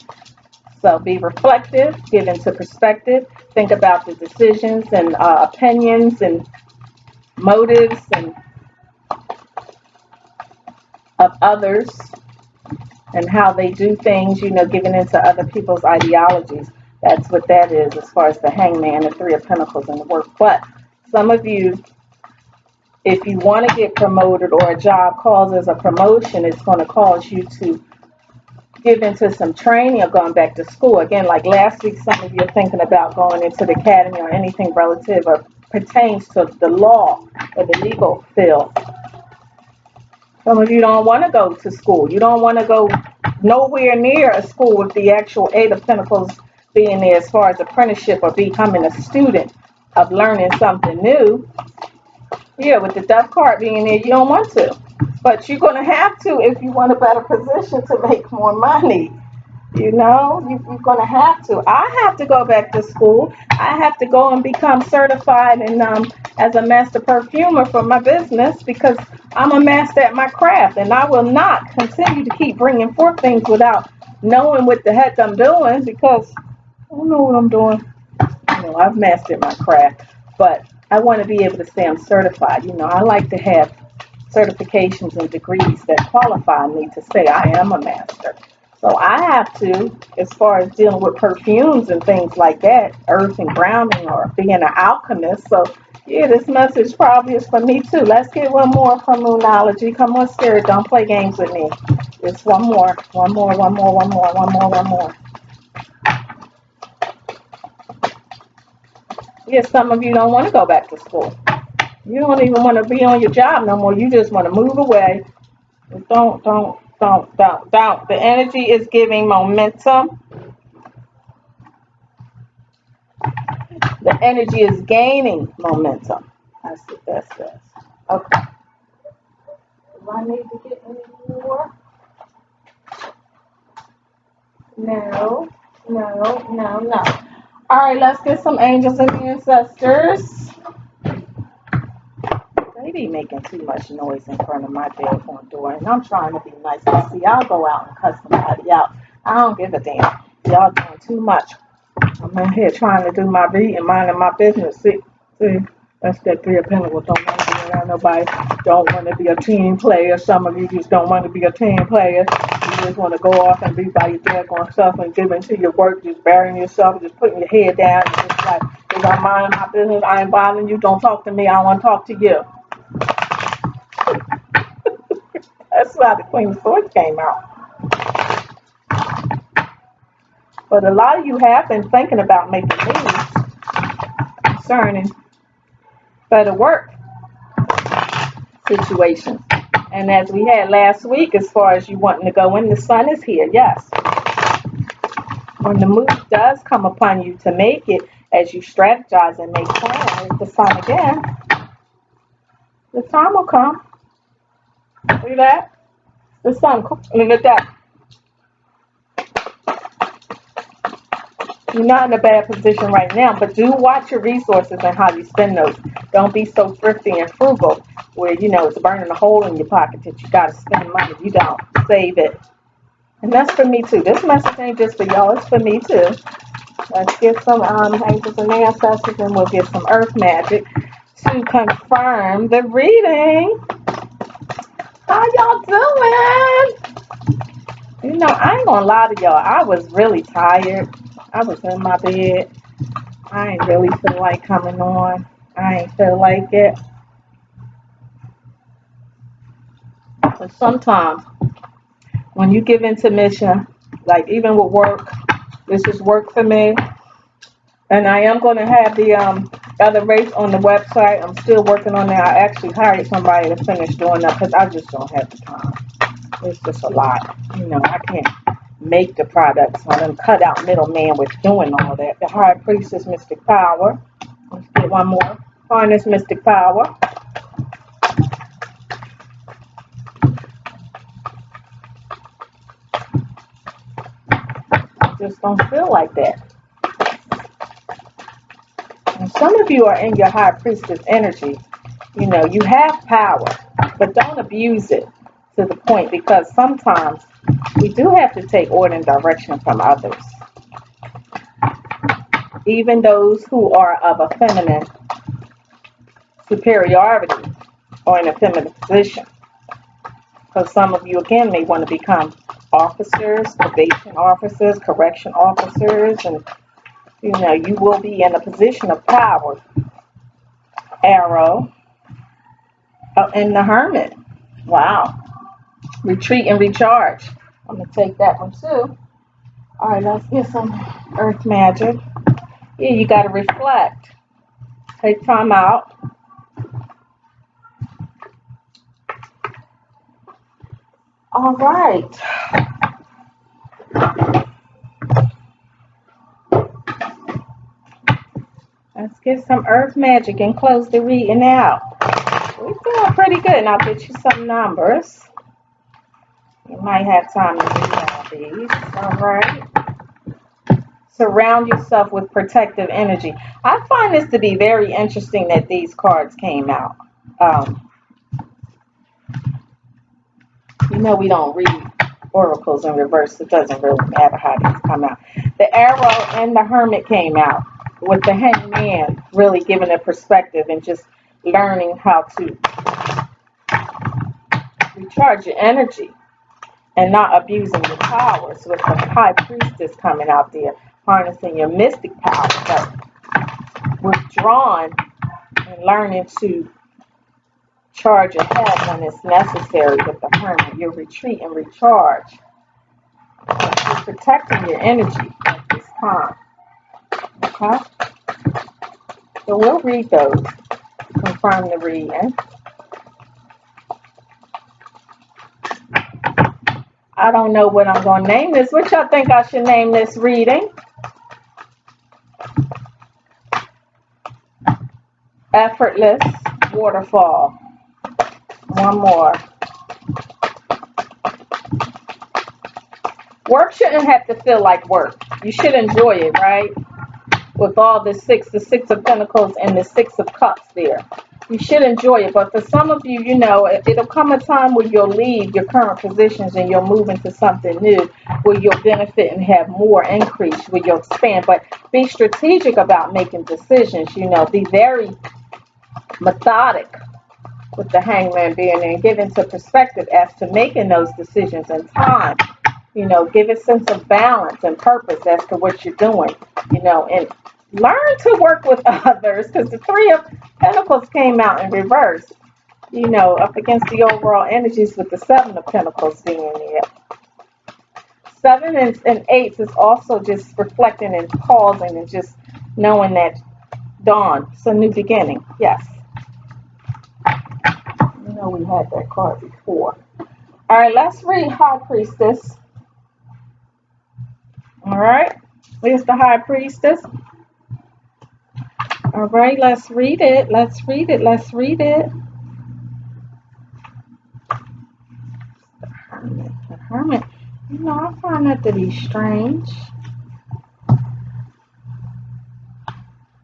So be reflective, give into perspective, think about the decisions and opinions and motives and of others and how they do things, giving into other people's ideologies. That's what that is as far as the hangman, the Three of Pentacles, and the work. But some of you, if you want to get promoted or a job causes a promotion, it's going to cause you to give into some training or going back to school. Again, like last week, some of you are thinking about going into the academy or anything relative or pertains to the law or the legal field. Some of you don't want to go to school. You don't want to go nowhere near a school with the actual Eight of Pentacles being there as far as apprenticeship or becoming a student of learning something new. Yeah, with the Death card being there, you don't want to. But you're going to have to if you want a better position to make more money. You're going to have to. I have to go back to school. I have to go and become certified as a master perfumer for my business because I'm a master at my craft, and I will not continue to keep bringing forth things without knowing what the heck I'm doing because I don't know what I'm doing. I've mastered my craft, but I want to be able to say I'm certified. I like to have certifications and degrees that qualify me to say I am a master. So I have to, as far as dealing with perfumes and things like that, earth and grounding or being an alchemist. So yeah, this message probably is for me too. Let's get one more from Moonology. Come on, Spirit, don't play games with me. It's one more. Yeah, some of you don't want to go back to school. You don't even want to be on your job no more. You just want to move away. Don't. The energy is giving momentum. The energy is gaining momentum. That's what that says. Okay. Do I need to get any more? No. All right, let's get some angels and ancestors. They be making too much noise in front of my bedroom door, and I'm trying to be nice. But see, I'll go out and cuss somebody out. I don't give a damn. Y'all doing too much. I'm in here trying to do my reading, minding my business. See, that's that Three of Pentacles. Don't want to be around nobody. Don't want to be a team player. Some of you just don't want to be a team player. You just want to go off and be by your daggone stuff and give into your work, just burying yourself, just putting your head down. And just like, if I'm minding my business, I ain't bothering you. Don't talk to me. I want to talk to you. That's why the Queen of Swords came out. But a lot of you have been thinking about making moves concerning better work situations. And as we had last week, as far as you wanting to go in, the sun is here, yes. When the move does come upon you to make it, as you strategize and make plans, the sun again, the time will come. See that? The sun, look at that. You're not in a bad position right now, but do watch your resources and how you spend those. Don't be so thrifty and frugal where, it's burning a hole in your pocket that you got to spend money. You don't. Save it. And that's for me too. This message ain't just for y'all. It's for me too. Let's get some angels and ancestors, and we'll get some earth magic to confirm the reading. How y'all doing? I ain't gonna lie to y'all. I was really tired. I was in my bed. I ain't really feel like coming on. I ain't feel like it. But sometimes When you give into mission, like even with work, this is work for me. And I am going to have the other race on the website. I'm still working on that. I actually hired somebody to finish doing that because I just don't have the time. It's just a lot. I can't make the products. I done cut out middleman with doing all that. The High Priestess Mystic Power. Let's get one more. Harness Mystic Power. I just don't feel like that. And some of you are in your High Priestess energy. You have power, but don't abuse it to the point, because sometimes we do have to take order and direction from others, even those who are of a feminine superiority or in a feminine position. Because some of you, again, may want to become officers, probation officers, correction officers, and you will be in a position of power. Arrow. And the Hermit. Wow. Retreat and recharge. I'm going to take that one too. All right, let's get some earth magic. Yeah, you got to reflect. Take time out. All right. Let's get some earth magic and close the reading out. We're doing pretty good. And I'll get you some numbers. You might have time to read all these. All right. Surround yourself with protective energy. I find this to be very interesting that these cards came out. We don't read oracles in reverse. It doesn't really matter how these come out. The Arrow and the Hermit came out, with the Hangman really giving a perspective and just learning how to recharge your energy and not abusing your powers, with the High Priestess coming out there, harnessing your mystic power, but withdrawn and learning to charge ahead when it's necessary. With the Hermit, you retreat and recharge. You're protecting your energy at this time. Okay? So we'll read those. Confirm the reading. I don't know what I'm going to name this. What y'all think I should name this reading? Effortless Waterfall. One more. Work shouldn't have to feel like work. You should enjoy it, right? With all the Six of Pentacles and the Six of Cups there. You should enjoy it. But for some of you, it'll come a time where you'll leave your current positions and you'll move into something new where you'll benefit and have more increase, where you'll expand. But be strategic about making decisions. Be very methodic with the Hangman being there, and give into perspective as to making those decisions in time. Give a sense of balance and purpose as to what you're doing, and learn to work with others, because the Three of Pentacles came out in reverse, up against the overall energies with the Seven of Pentacles being there. Seven and eights is also just reflecting and pausing and just knowing that dawn, it's a new beginning. Yes. We had that card before. All right, let's read High Priestess. All right, here's the High Priestess. All right, let's read it. Let's read it. Let's read it. The Hermit. The Hermit. I find that to be strange.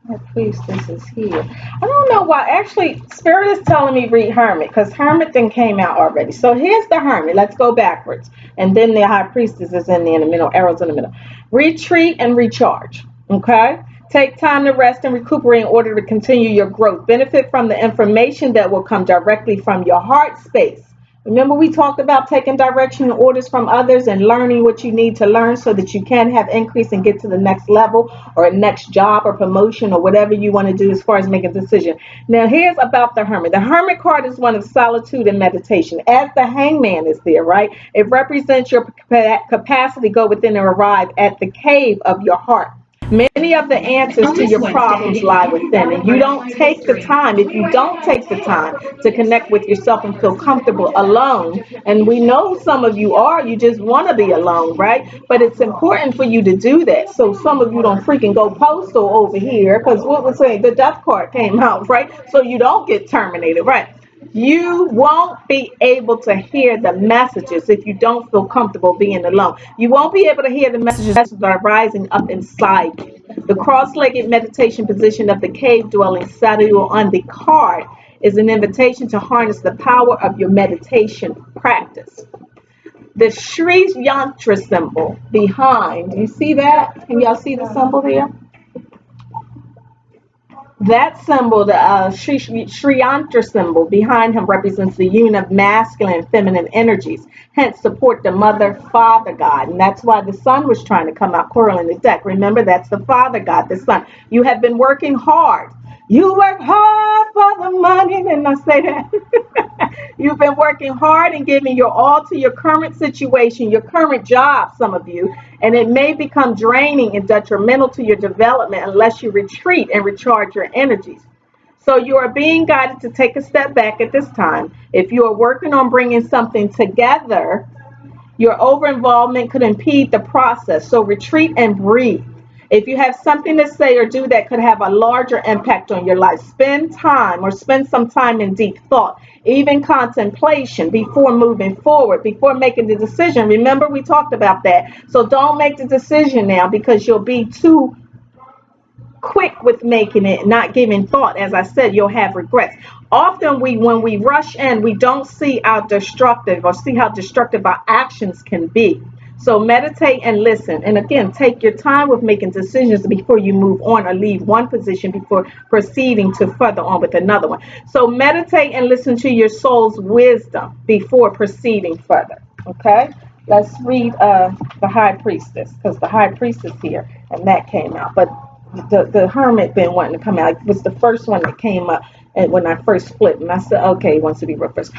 The Priestess is here. I don't know why. Actually, Spirit is telling me read Hermit, because Hermit then came out already. So here's the Hermit. Let's go backwards. And then the High Priestess is in the middle. Arrows in the middle. Retreat and recharge. Okay? Take time to rest and recuperate in order to continue your growth. Benefit from the information that will come directly from your heart space. Remember, we talked about taking direction and orders from others and learning what you need to learn so that you can have increase and get to the next level or next job or promotion or whatever you want to do as far as making a decision. Now, here's about the hermit. The hermit card is one of solitude and meditation. As the hangman is there, right? It represents your capacity to go within and arrive at the cave of your heart. Many of the answers to your problems lie within, and you don't take the time. If you don't take the time to connect with yourself and feel comfortable alone, and we know some of you are, you just want to be alone, right? But it's important for you to do that. So some of you don't freaking go postal over here because what was saying the death card came out, right? So you don't get terminated, right? You won't be able to hear the messages if you don't feel comfortable being alone. You won't be able to hear the messages that are rising up inside you. The cross-legged meditation position of the cave-dwelling Samuel on the card is an invitation to harness the power of your meditation practice. The Sri Yantra symbol behind, you see that? Can y'all see the symbol there? That symbol, the Sri Yantra symbol behind him represents the union of masculine and feminine energies, hence support the mother father god. And that's why the sun was trying to come out coral in the deck. Remember, that's the father god, the sun. You have been working hard. You work hard for the money. Didn't I say that? You've been working hard and giving your all to your current situation, your current job, some of you, and it may become draining and detrimental to your development unless you retreat and recharge your energies. So you are being guided to take a step back at this time. If you are working on bringing something together, your over involvement could impede the process. So retreat and breathe. If you have something to say or do that could have a larger impact on your life, spend some time in deep thought, even contemplation before moving forward, before making the decision. Remember, we talked about that. So don't make the decision now because you'll be too quick with making it, not giving thought. As I said, you'll have regrets. Often when we rush in, we don't see how destructive our actions can be. So meditate and listen. And again, take your time with making decisions before you move on or leave one position before proceeding to further on with another one. So meditate and listen to your soul's wisdom before proceeding further. Okay? Let's read the high priestess because the high priestess here and that came out. But the hermit been wanting to come out. It was the first one that came up and when I first flipped. And I said, okay, he wants to be reversed.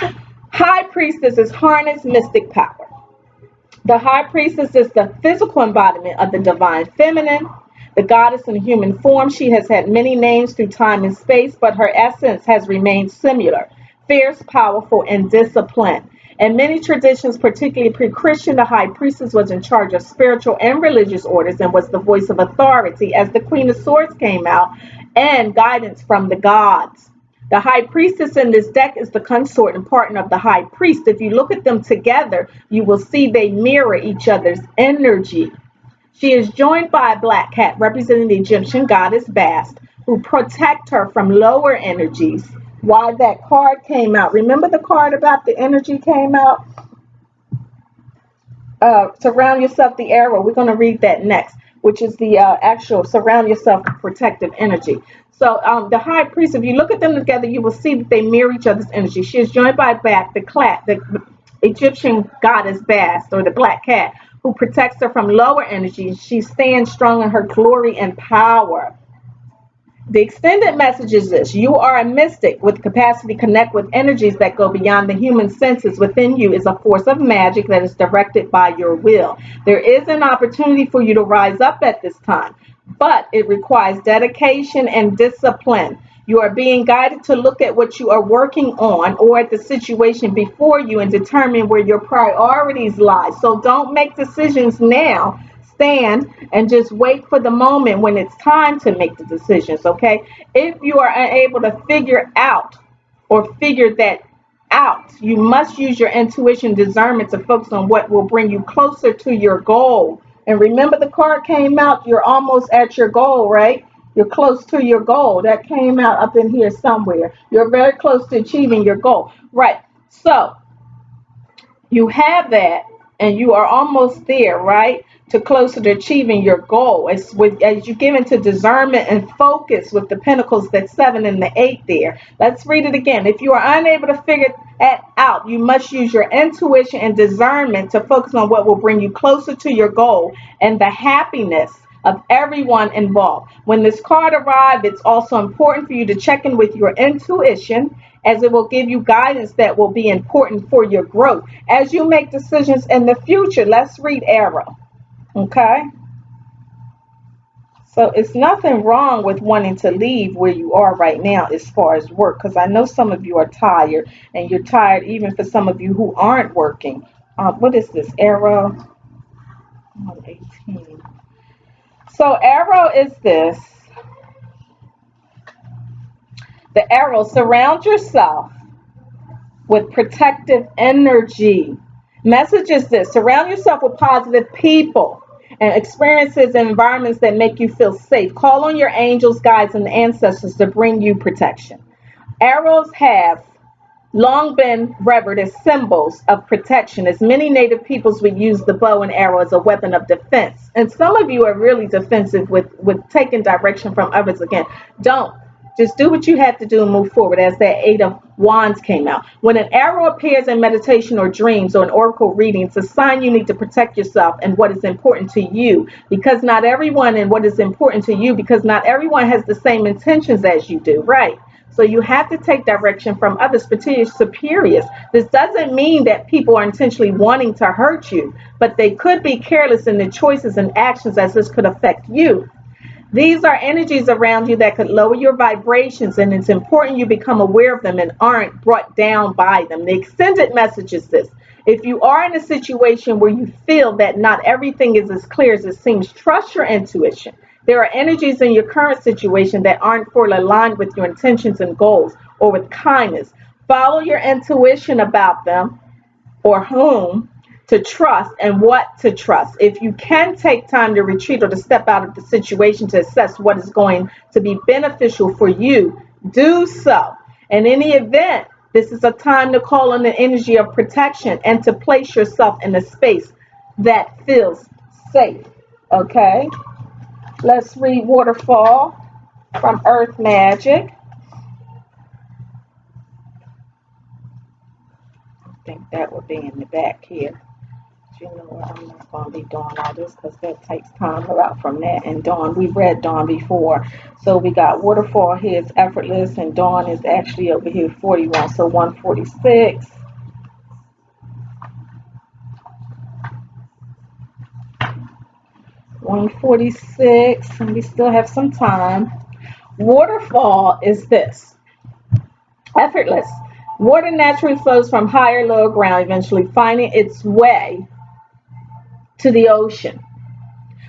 High priestess is harness mystic power. The high priestess is the physical embodiment of the divine feminine, the goddess in human form. She has had many names through time and space, but her essence has remained similar, fierce, powerful, and disciplined. In many traditions, particularly pre-Christian, the high priestess was in charge of spiritual and religious orders and was the voice of authority as the Queen of Swords came out and guidance from the gods. The high priestess in this deck is the consort and partner of the high priest. If you look at them together, you will see they mirror each other's energy. She is joined by a black cat representing the Egyptian goddess Bast, who protect her from lower energies. Why that card came out. Remember the card about the energy came out? Surround yourself the arrow. We're going to read that next, which is the actual surround yourself with protective energy. So the high priest, if you look at them together, you will see that they mirror each other's energy. She is joined by the Egyptian goddess Bast, or the black cat, who protects her from lower energies. She stands strong in her glory and power. The extended message is this: you are a mystic with capacity to connect with energies that go beyond the human senses. Within you is a force of magic that is directed by your will. There is an opportunity for you to rise up at this time, but it requires dedication and discipline. You are being guided to look at what you are working on or at the situation before you and determine where your priorities lie. So don't make decisions now. Stand and just wait for the moment when it's time to make the decisions, okay? If you are unable to figure that out, you must use your intuition discernment to focus on what will bring you closer to your goal. And remember, the card came out, you're almost at your goal, right? You're close to your goal. That came out up in here somewhere. You're very close to achieving your goal, right? So you have that. and you are almost there, right? To closer to achieving your goal. As you give into discernment and focus with the pentacles, that 7 and the 8 there. Let's read it again. If you are unable to figure that out, you must use your intuition and discernment to focus on what will bring you closer to your goal and the happiness of everyone involved. When this card arrived, it's also important for you to check in with your intuition, as it will give you guidance that will be important for your growth as you make decisions in the future. Let's read Arrow. Okay. So it's nothing wrong with wanting to leave where you are right now as far as work, because I know some of you are tired, and you're tired even for some of you who aren't working. What is this? Arrow 18. So Arrow is this. The arrow: surround yourself with protective energy. Message is this: surround yourself with positive people and experiences and environments that make you feel safe. Call on your angels, guides, and ancestors to bring you protection. Arrows have long been revered as symbols of protection, as many native peoples would use the bow and arrow as a weapon of defense. And some of you are really defensive with taking direction from others. Again, don't. Just do what you have to do and move forward, as that 8 of Wands came out. When an arrow appears in meditation or dreams or an oracle reading, it's a sign you need to protect yourself and what is important to you, because not everyone and what is important to you, because not everyone has the same intentions as you do, right? So you have to take direction from others, particularly superiors. This doesn't mean that people are intentionally wanting to hurt you, but they could be careless in their choices and actions, as this could affect you. These are energies around you that could lower your vibrations, and it's important you become aware of them and aren't brought down by them. The extended message is this: if you are in a situation where you feel that not everything is as clear as it seems, trust your intuition. There are energies in your current situation that aren't fully aligned with your intentions and goals or with kindness. Follow your intuition about them, or whom to trust and what to trust. If you can take time to retreat or to step out of the situation to assess what is going to be beneficial for you, do so. In any event, this is a time to call on the energy of protection and to place yourself in a space that feels safe. Okay, let's read Waterfall from Earth Magic. I think that would be in the back here. You know what, I'm not going to be doing all this because that takes time out from that. And Dawn, we've read Dawn before. So we got Waterfall here is effortless, and Dawn is actually over here 41. So 146. And we still have some time. Waterfall is this: effortless. Water naturally flows from higher, lower ground, eventually finding its way to the ocean.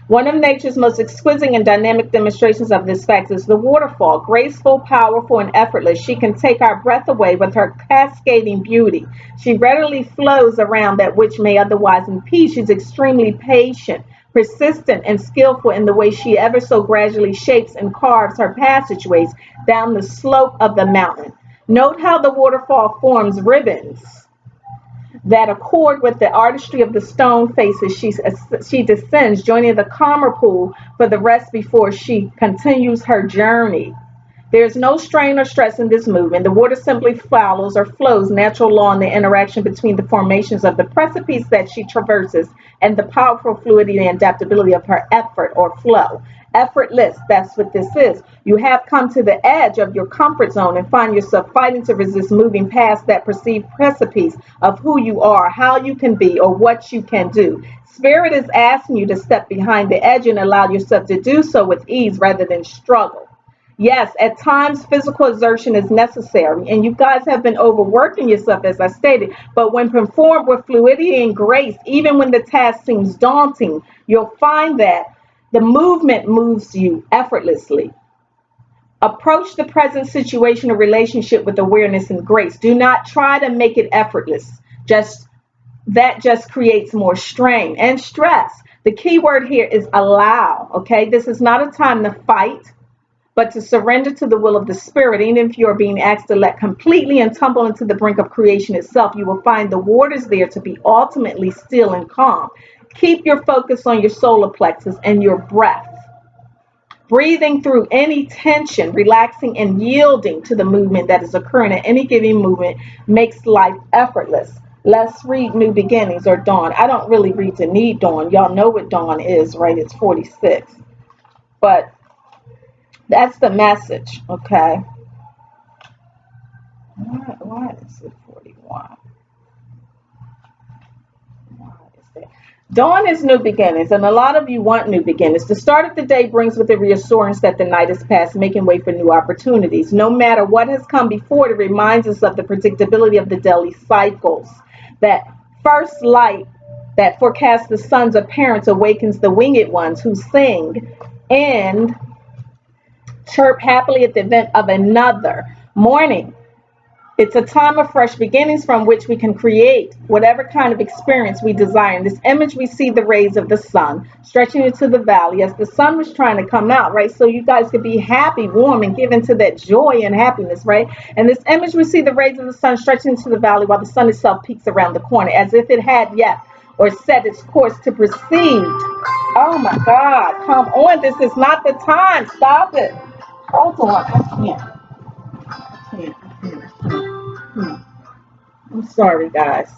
One of nature's most exquisite and dynamic demonstrations of this fact is the waterfall. Graceful, powerful, and effortless, she can take our breath away with her cascading beauty. She readily flows around that which may otherwise impede. She's extremely patient, persistent, and skillful in the way she ever so gradually shapes and carves her passageways down the slope of the mountain. Note how the waterfall forms ribbons that accord with the artistry of the stone faces she descends, joining the calmer pool for the rest before she continues her journey. There is no strain or stress in this movement. The water simply follows or flows natural law in the interaction between the formations of the precipice that she traverses and the powerful fluidity and adaptability of her effort or flow. Effortless, that's what this is. You have come to the edge of your comfort zone and find yourself fighting to resist moving past that perceived precipice of who you are, how you can be, or what you can do. Spirit is asking you to step behind the edge and allow yourself to do so with ease rather than struggle. Yes, at times physical exertion is necessary, and you guys have been overworking yourself, as I stated, but when performed with fluidity and grace, even when the task seems daunting, you'll find that the movement moves you effortlessly. Approach the present situation or relationship with awareness and grace. Do not try to make it effortless. That just creates more strain and stress. The key word here is allow, okay? This is not a time to fight, but to surrender to the will of the Spirit. Even if you're being asked to let completely and tumble into the brink of creation itself, you will find the waters there to be ultimately still and calm. Keep your focus on your solar plexus and your breath. Breathing through any tension, relaxing and yielding to the movement that is occurring at any given movement makes life effortless. Let's read New Beginnings or Dawn. I don't really read to need Dawn. Y'all know what Dawn is, right? It's 46. But that's the message, okay? Why is it 41? Dawn is new beginnings, and a lot of you want new beginnings. The start of the day brings with it reassurance that the night is past, making way for new opportunities. No matter what has come before, it reminds us of the predictability of the daily cycles. That first light that forecasts the sun's appearance awakens the winged ones who sing and chirp happily at the event of another morning. It's a time of fresh beginnings from which we can create whatever kind of experience we desire. In this image, we see the rays of the sun stretching into the valley as the sun was trying to come out, right? So you guys could be happy, warm, and give into that joy and happiness, right? In this image, we see the rays of the sun stretching into the valley while the sun itself peeks around the corner as if it had yet or set its course to proceed. Oh my God, come on. This is not the time. Stop it. Hold on. I can't. I'm sorry, guys.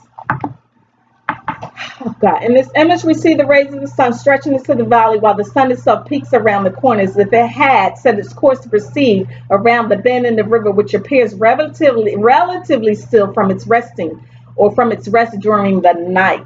Oh, God. In this image, we see the rays of the sun stretching into the valley while the sun itself peeks around the corner as if it had set its course to proceed around the bend in the river, which appears relatively still from its resting or from its rest during the night.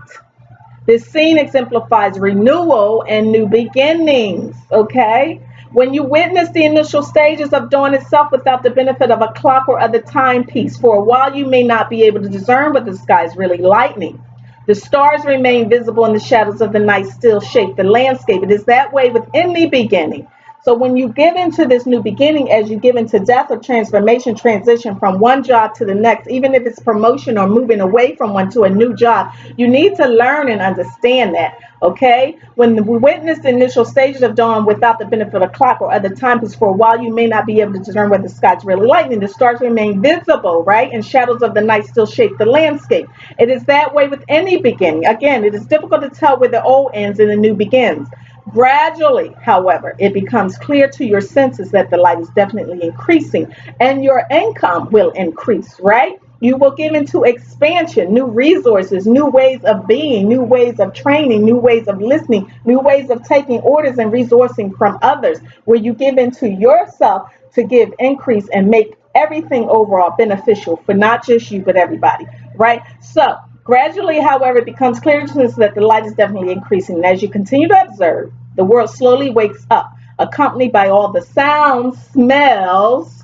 This scene exemplifies renewal and new beginnings, okay? When you witness the initial stages of dawn itself without the benefit of a clock or other timepiece, for a while you may not be able to discern what the sky is really lightening. The stars remain visible and the shadows of the night still shape the landscape. It is that way with any beginning. So when you give into this new beginning, as you give into death or transformation, transition from one job to the next, even if it's promotion or moving away from one to a new job, you need to learn and understand that, okay? When we witness the initial stages of dawn without the benefit of clock or other times, for a while you may not be able to discern whether the sky's really lightening. The stars remain visible, right? And shadows of the night still shape the landscape. It is that way with any beginning. Again, it is difficult to tell where the old ends and the new begins. Gradually, however, it becomes clear to your senses that the light is definitely increasing and your income will increase, right? You will get into expansion, new resources, new ways of being, new ways of training, new ways of listening, new ways of taking orders and resourcing from others, where you give into yourself to give increase and make everything overall beneficial for not just you, but everybody, right? So, gradually, however, it becomes clear to us that the light is definitely increasing. And as you continue to observe, the world slowly wakes up, accompanied by all the sounds, smells,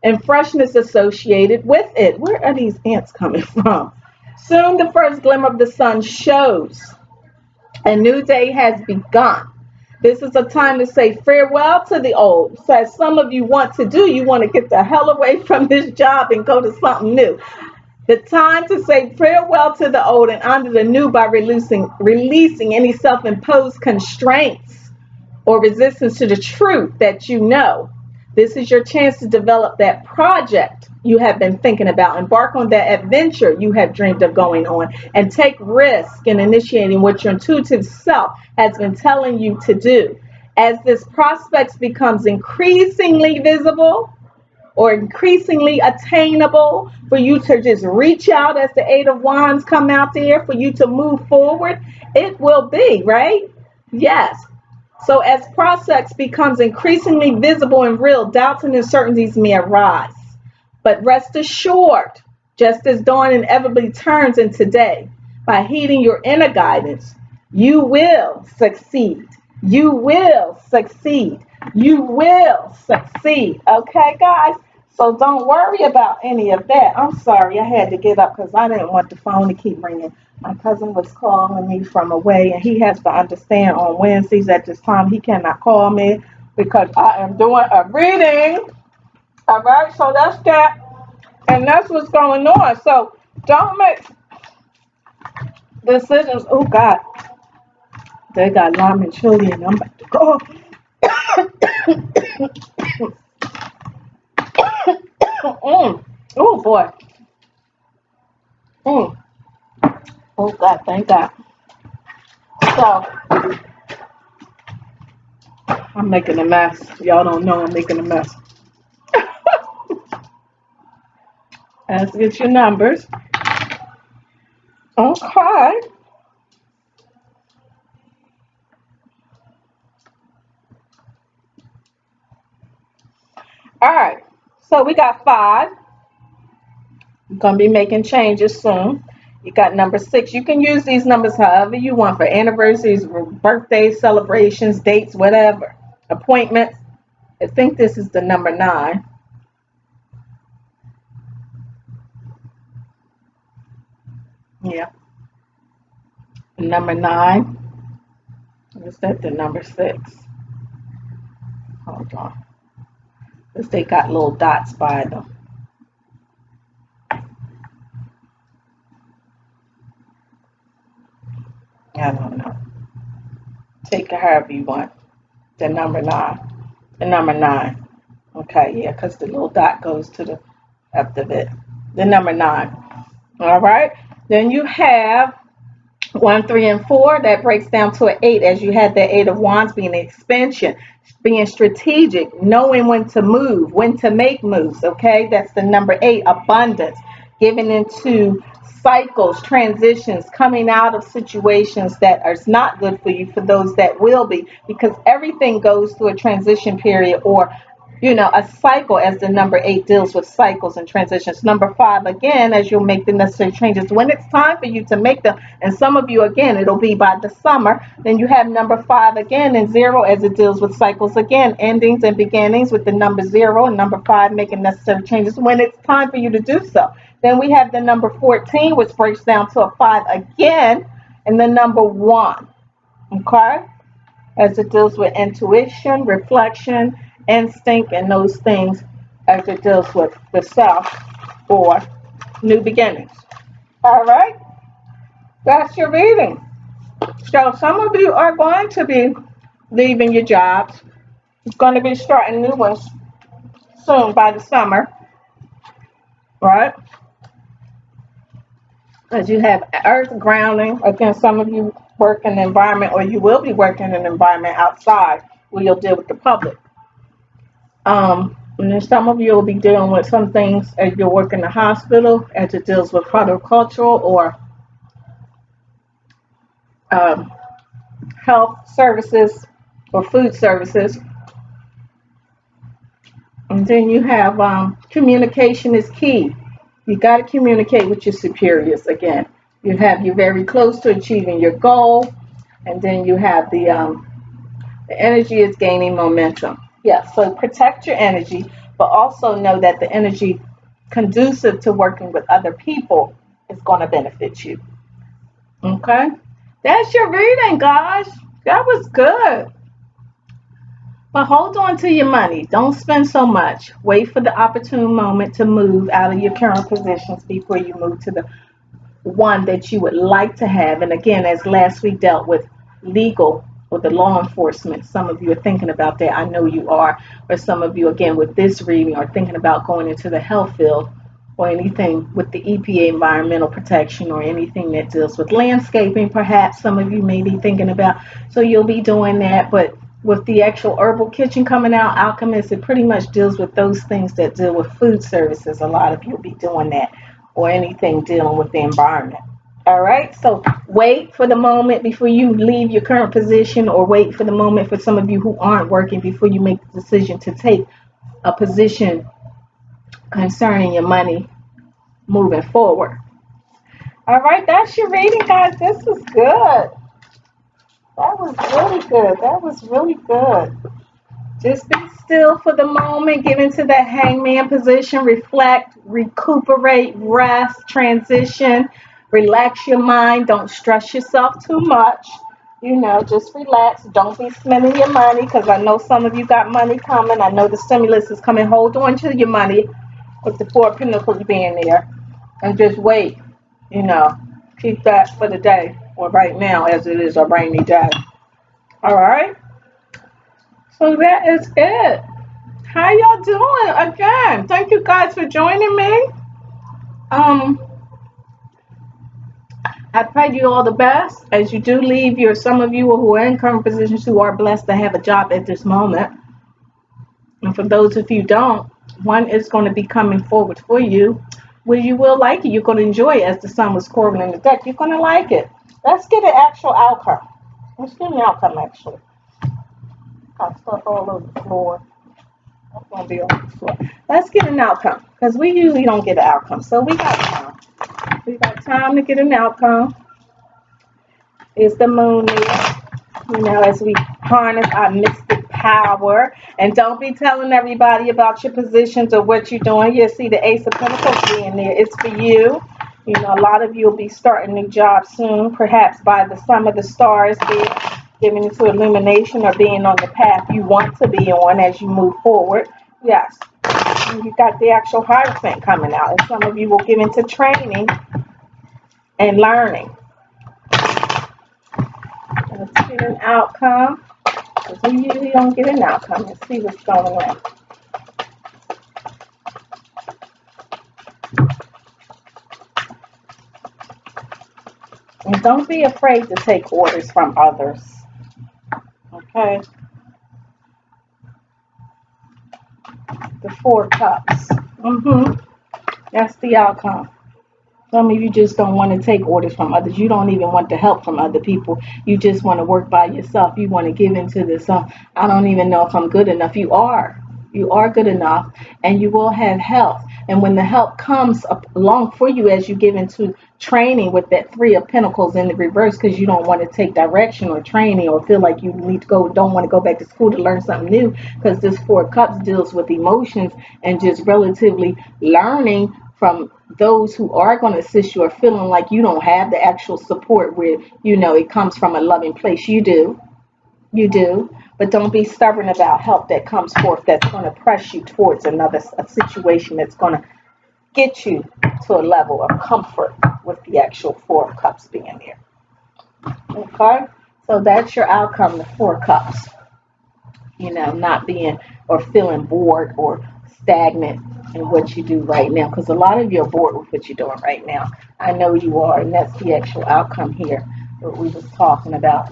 and freshness associated with it. Where are these ants coming from? Soon the first glimmer of the sun shows. A new day has begun. This is a time to say farewell to the old. So as some of you want to do, you want to get the hell away from this job and go to something new. The time to say farewell to the old and honor the new by releasing any self-imposed constraints or resistance to the truth that you know. This is your chance to develop that project you have been thinking about. Embark on that adventure you have dreamed of going on, and take risk in initiating what your intuitive self has been telling you to do. As this prospect becomes increasingly visible, or increasingly attainable for you to just reach out as the Eight of Wands come out there for you to move forward, it will be, right? Yes. So as prospects becomes increasingly visible and real, doubts and uncertainties may arise. But rest assured, just as dawn inevitably turns into day, by heeding your inner guidance, you will succeed. You will succeed. You will succeed. Okay, guys? So don't worry about any of that. I'm sorry, I had to get up because I didn't want the phone to keep ringing. My cousin was calling me from away, and he has to understand on Wednesdays at this time he cannot call me because I am doing a reading. All right, so that's that. And that's what's going on. So don't make decisions. Oh, God. They got lime and chili, and I'm about to go. Oh boy. Mm. Oh God, thank God. So I'm making a mess. Y'all don't know I'm making a mess. Let's get your numbers. Okay. All right. So we got 5. We're gonna be making changes soon. You got number 6. You can use these numbers however you want for anniversaries, birthdays, celebrations, dates, whatever. Appointments. I think this is the number 9. Yeah. Number 9. Is that the number 6? Hold on. Because they got little dots by them. I don't know. Take it however you want. The number 9. The number 9. Okay, yeah, because the little dot goes to the left of it. The number 9. All right. Then you have 1, 3, and 4. That breaks down to an 8, as you had the 8 of Wands being an expansion, being strategic, knowing when to move, when to make moves. Okay, that's the number 8, abundance, giving into cycles, transitions, coming out of situations that are not good for you, for those that will be, because everything goes through a transition period, or a cycle, as the number 8 deals with cycles and transitions. Number 5, again, as you'll make the necessary changes when it's time for you to make them. And some of you, again, it'll be by the summer. Then you have number 5 again, and 0, as it deals with cycles again, endings and beginnings, with the number 0 and number 5 making necessary changes when it's time for you to do so. Then we have the number 14, which breaks down to a 5 again, and the number 1. Okay? As it deals with intuition, reflection, instinct, and those things, as it deals with the self or new beginnings. All right, that's your reading. So some of you are going to be leaving your jobs. It's going to be starting new ones soon by the summer, right? As you have earth grounding. Again, some of you work in an environment, or you will be working in an environment outside where you'll deal with the public. And then some of you will be dealing with some things as you work in the hospital, as it deals with horticultural or um, health services or food services. And then you have communication is key. You got to communicate with your superiors again. You have you're very close to achieving your goal, and then you have the energy is gaining momentum. Yeah, so protect your energy, but also know that the energy conducive to working with other people is going to benefit you. Okay? That's your reading, guys. That was good. But hold on to your money. Don't spend so much. Wait for the opportune moment to move out of your current positions before you move to the one that you would like to have. And again, as last week dealt with legal or the law enforcement, some of you are thinking about that. I know you are. Or some of you, again, with this reading, are thinking about going into the health field, or anything with the EPA, environmental protection, or anything that deals with landscaping. Perhaps some of you may be thinking about. So you'll be doing that. But with the actual herbal kitchen coming out, Alchemist, it pretty much deals with those things that deal with food services. A lot of you will be doing that, or anything dealing with the environment. All right, so wait for the moment before you leave your current position, or wait for the moment for some of you who aren't working before you make the decision to take a position concerning your money moving forward. All right, that's your reading, guys. This was good. That was really good. That was really good. Just be still for the moment, get into that hangman position, reflect, recuperate, rest, transition, relax your mind. Don't stress yourself too much. Just relax. Don't be spending your money, because I know some of you got money coming. I know the stimulus is coming. Hold on to your money with the Four of Pentacles being there, and just wait. You know, keep that for the day, or right now, as it is a rainy day. All right. So that is it. How y'all doing? Again, thank you guys for joining me. Um, I pray you all the best as you do leave your. Some of you who are in current positions who are blessed to have a job at this moment, and for those of you who don't, one is going to be coming forward for you, where you will like it. You're going to enjoy it as the sun was pouring in the deck. You're going to like it. Let's get an actual outcome. Let's get an outcome actually. Got stuff all over the floor. That's going to be on the floor. Let's get an outcome because we usually don't get an outcome. So we got time. We got time to get an outcome. Is the moon there? As we harness our mystic power. And don't be telling everybody about your positions or what you're doing. You'll see the Ace of Pentacles being there. It's for you. A lot of you will be starting new jobs soon, perhaps by the sum of the stars there, giving you to illumination or being on the path you want to be on as you move forward. Yes. And you got the actual Hierophant coming out. And some of you will get into training and learning. Let's get an outcome. Because we usually don't get an outcome. Let's see what's going on. And don't be afraid to take orders from others. Okay? The Four Cups. That's the outcome. Some of you just don't want to take orders from others. You don't even want the help from other people. You just want to work by yourself. You want to give into this. I don't even know if I'm good enough. You are. You are good enough, and you will have help. And when the help comes along for you as you give into training with that Three of Pentacles in the reverse, because you don't want to take direction or training or feel like you need to go, don't want to go back to school to learn something new, because this Four of Cups deals with emotions and just relatively learning from those who are going to assist you, or feeling like you don't have the actual support where it comes from a loving place. You do, but don't be stubborn about help that comes forth that's going to press you towards a situation that's going to get you to a level of comfort with the actual Four of Cups being there. Okay, so that's your outcome, the Four Cups. Not being or feeling bored or stagnant in what you do right now, because a lot of you are bored with what you're doing right now. I know you are, and that's the actual outcome here, what we was talking about.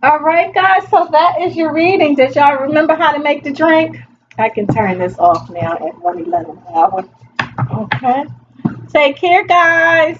All right, guys, so that is your reading. Did y'all remember how to make the drink? I can turn this off now at 1:11 hour. Okay. Take care, guys.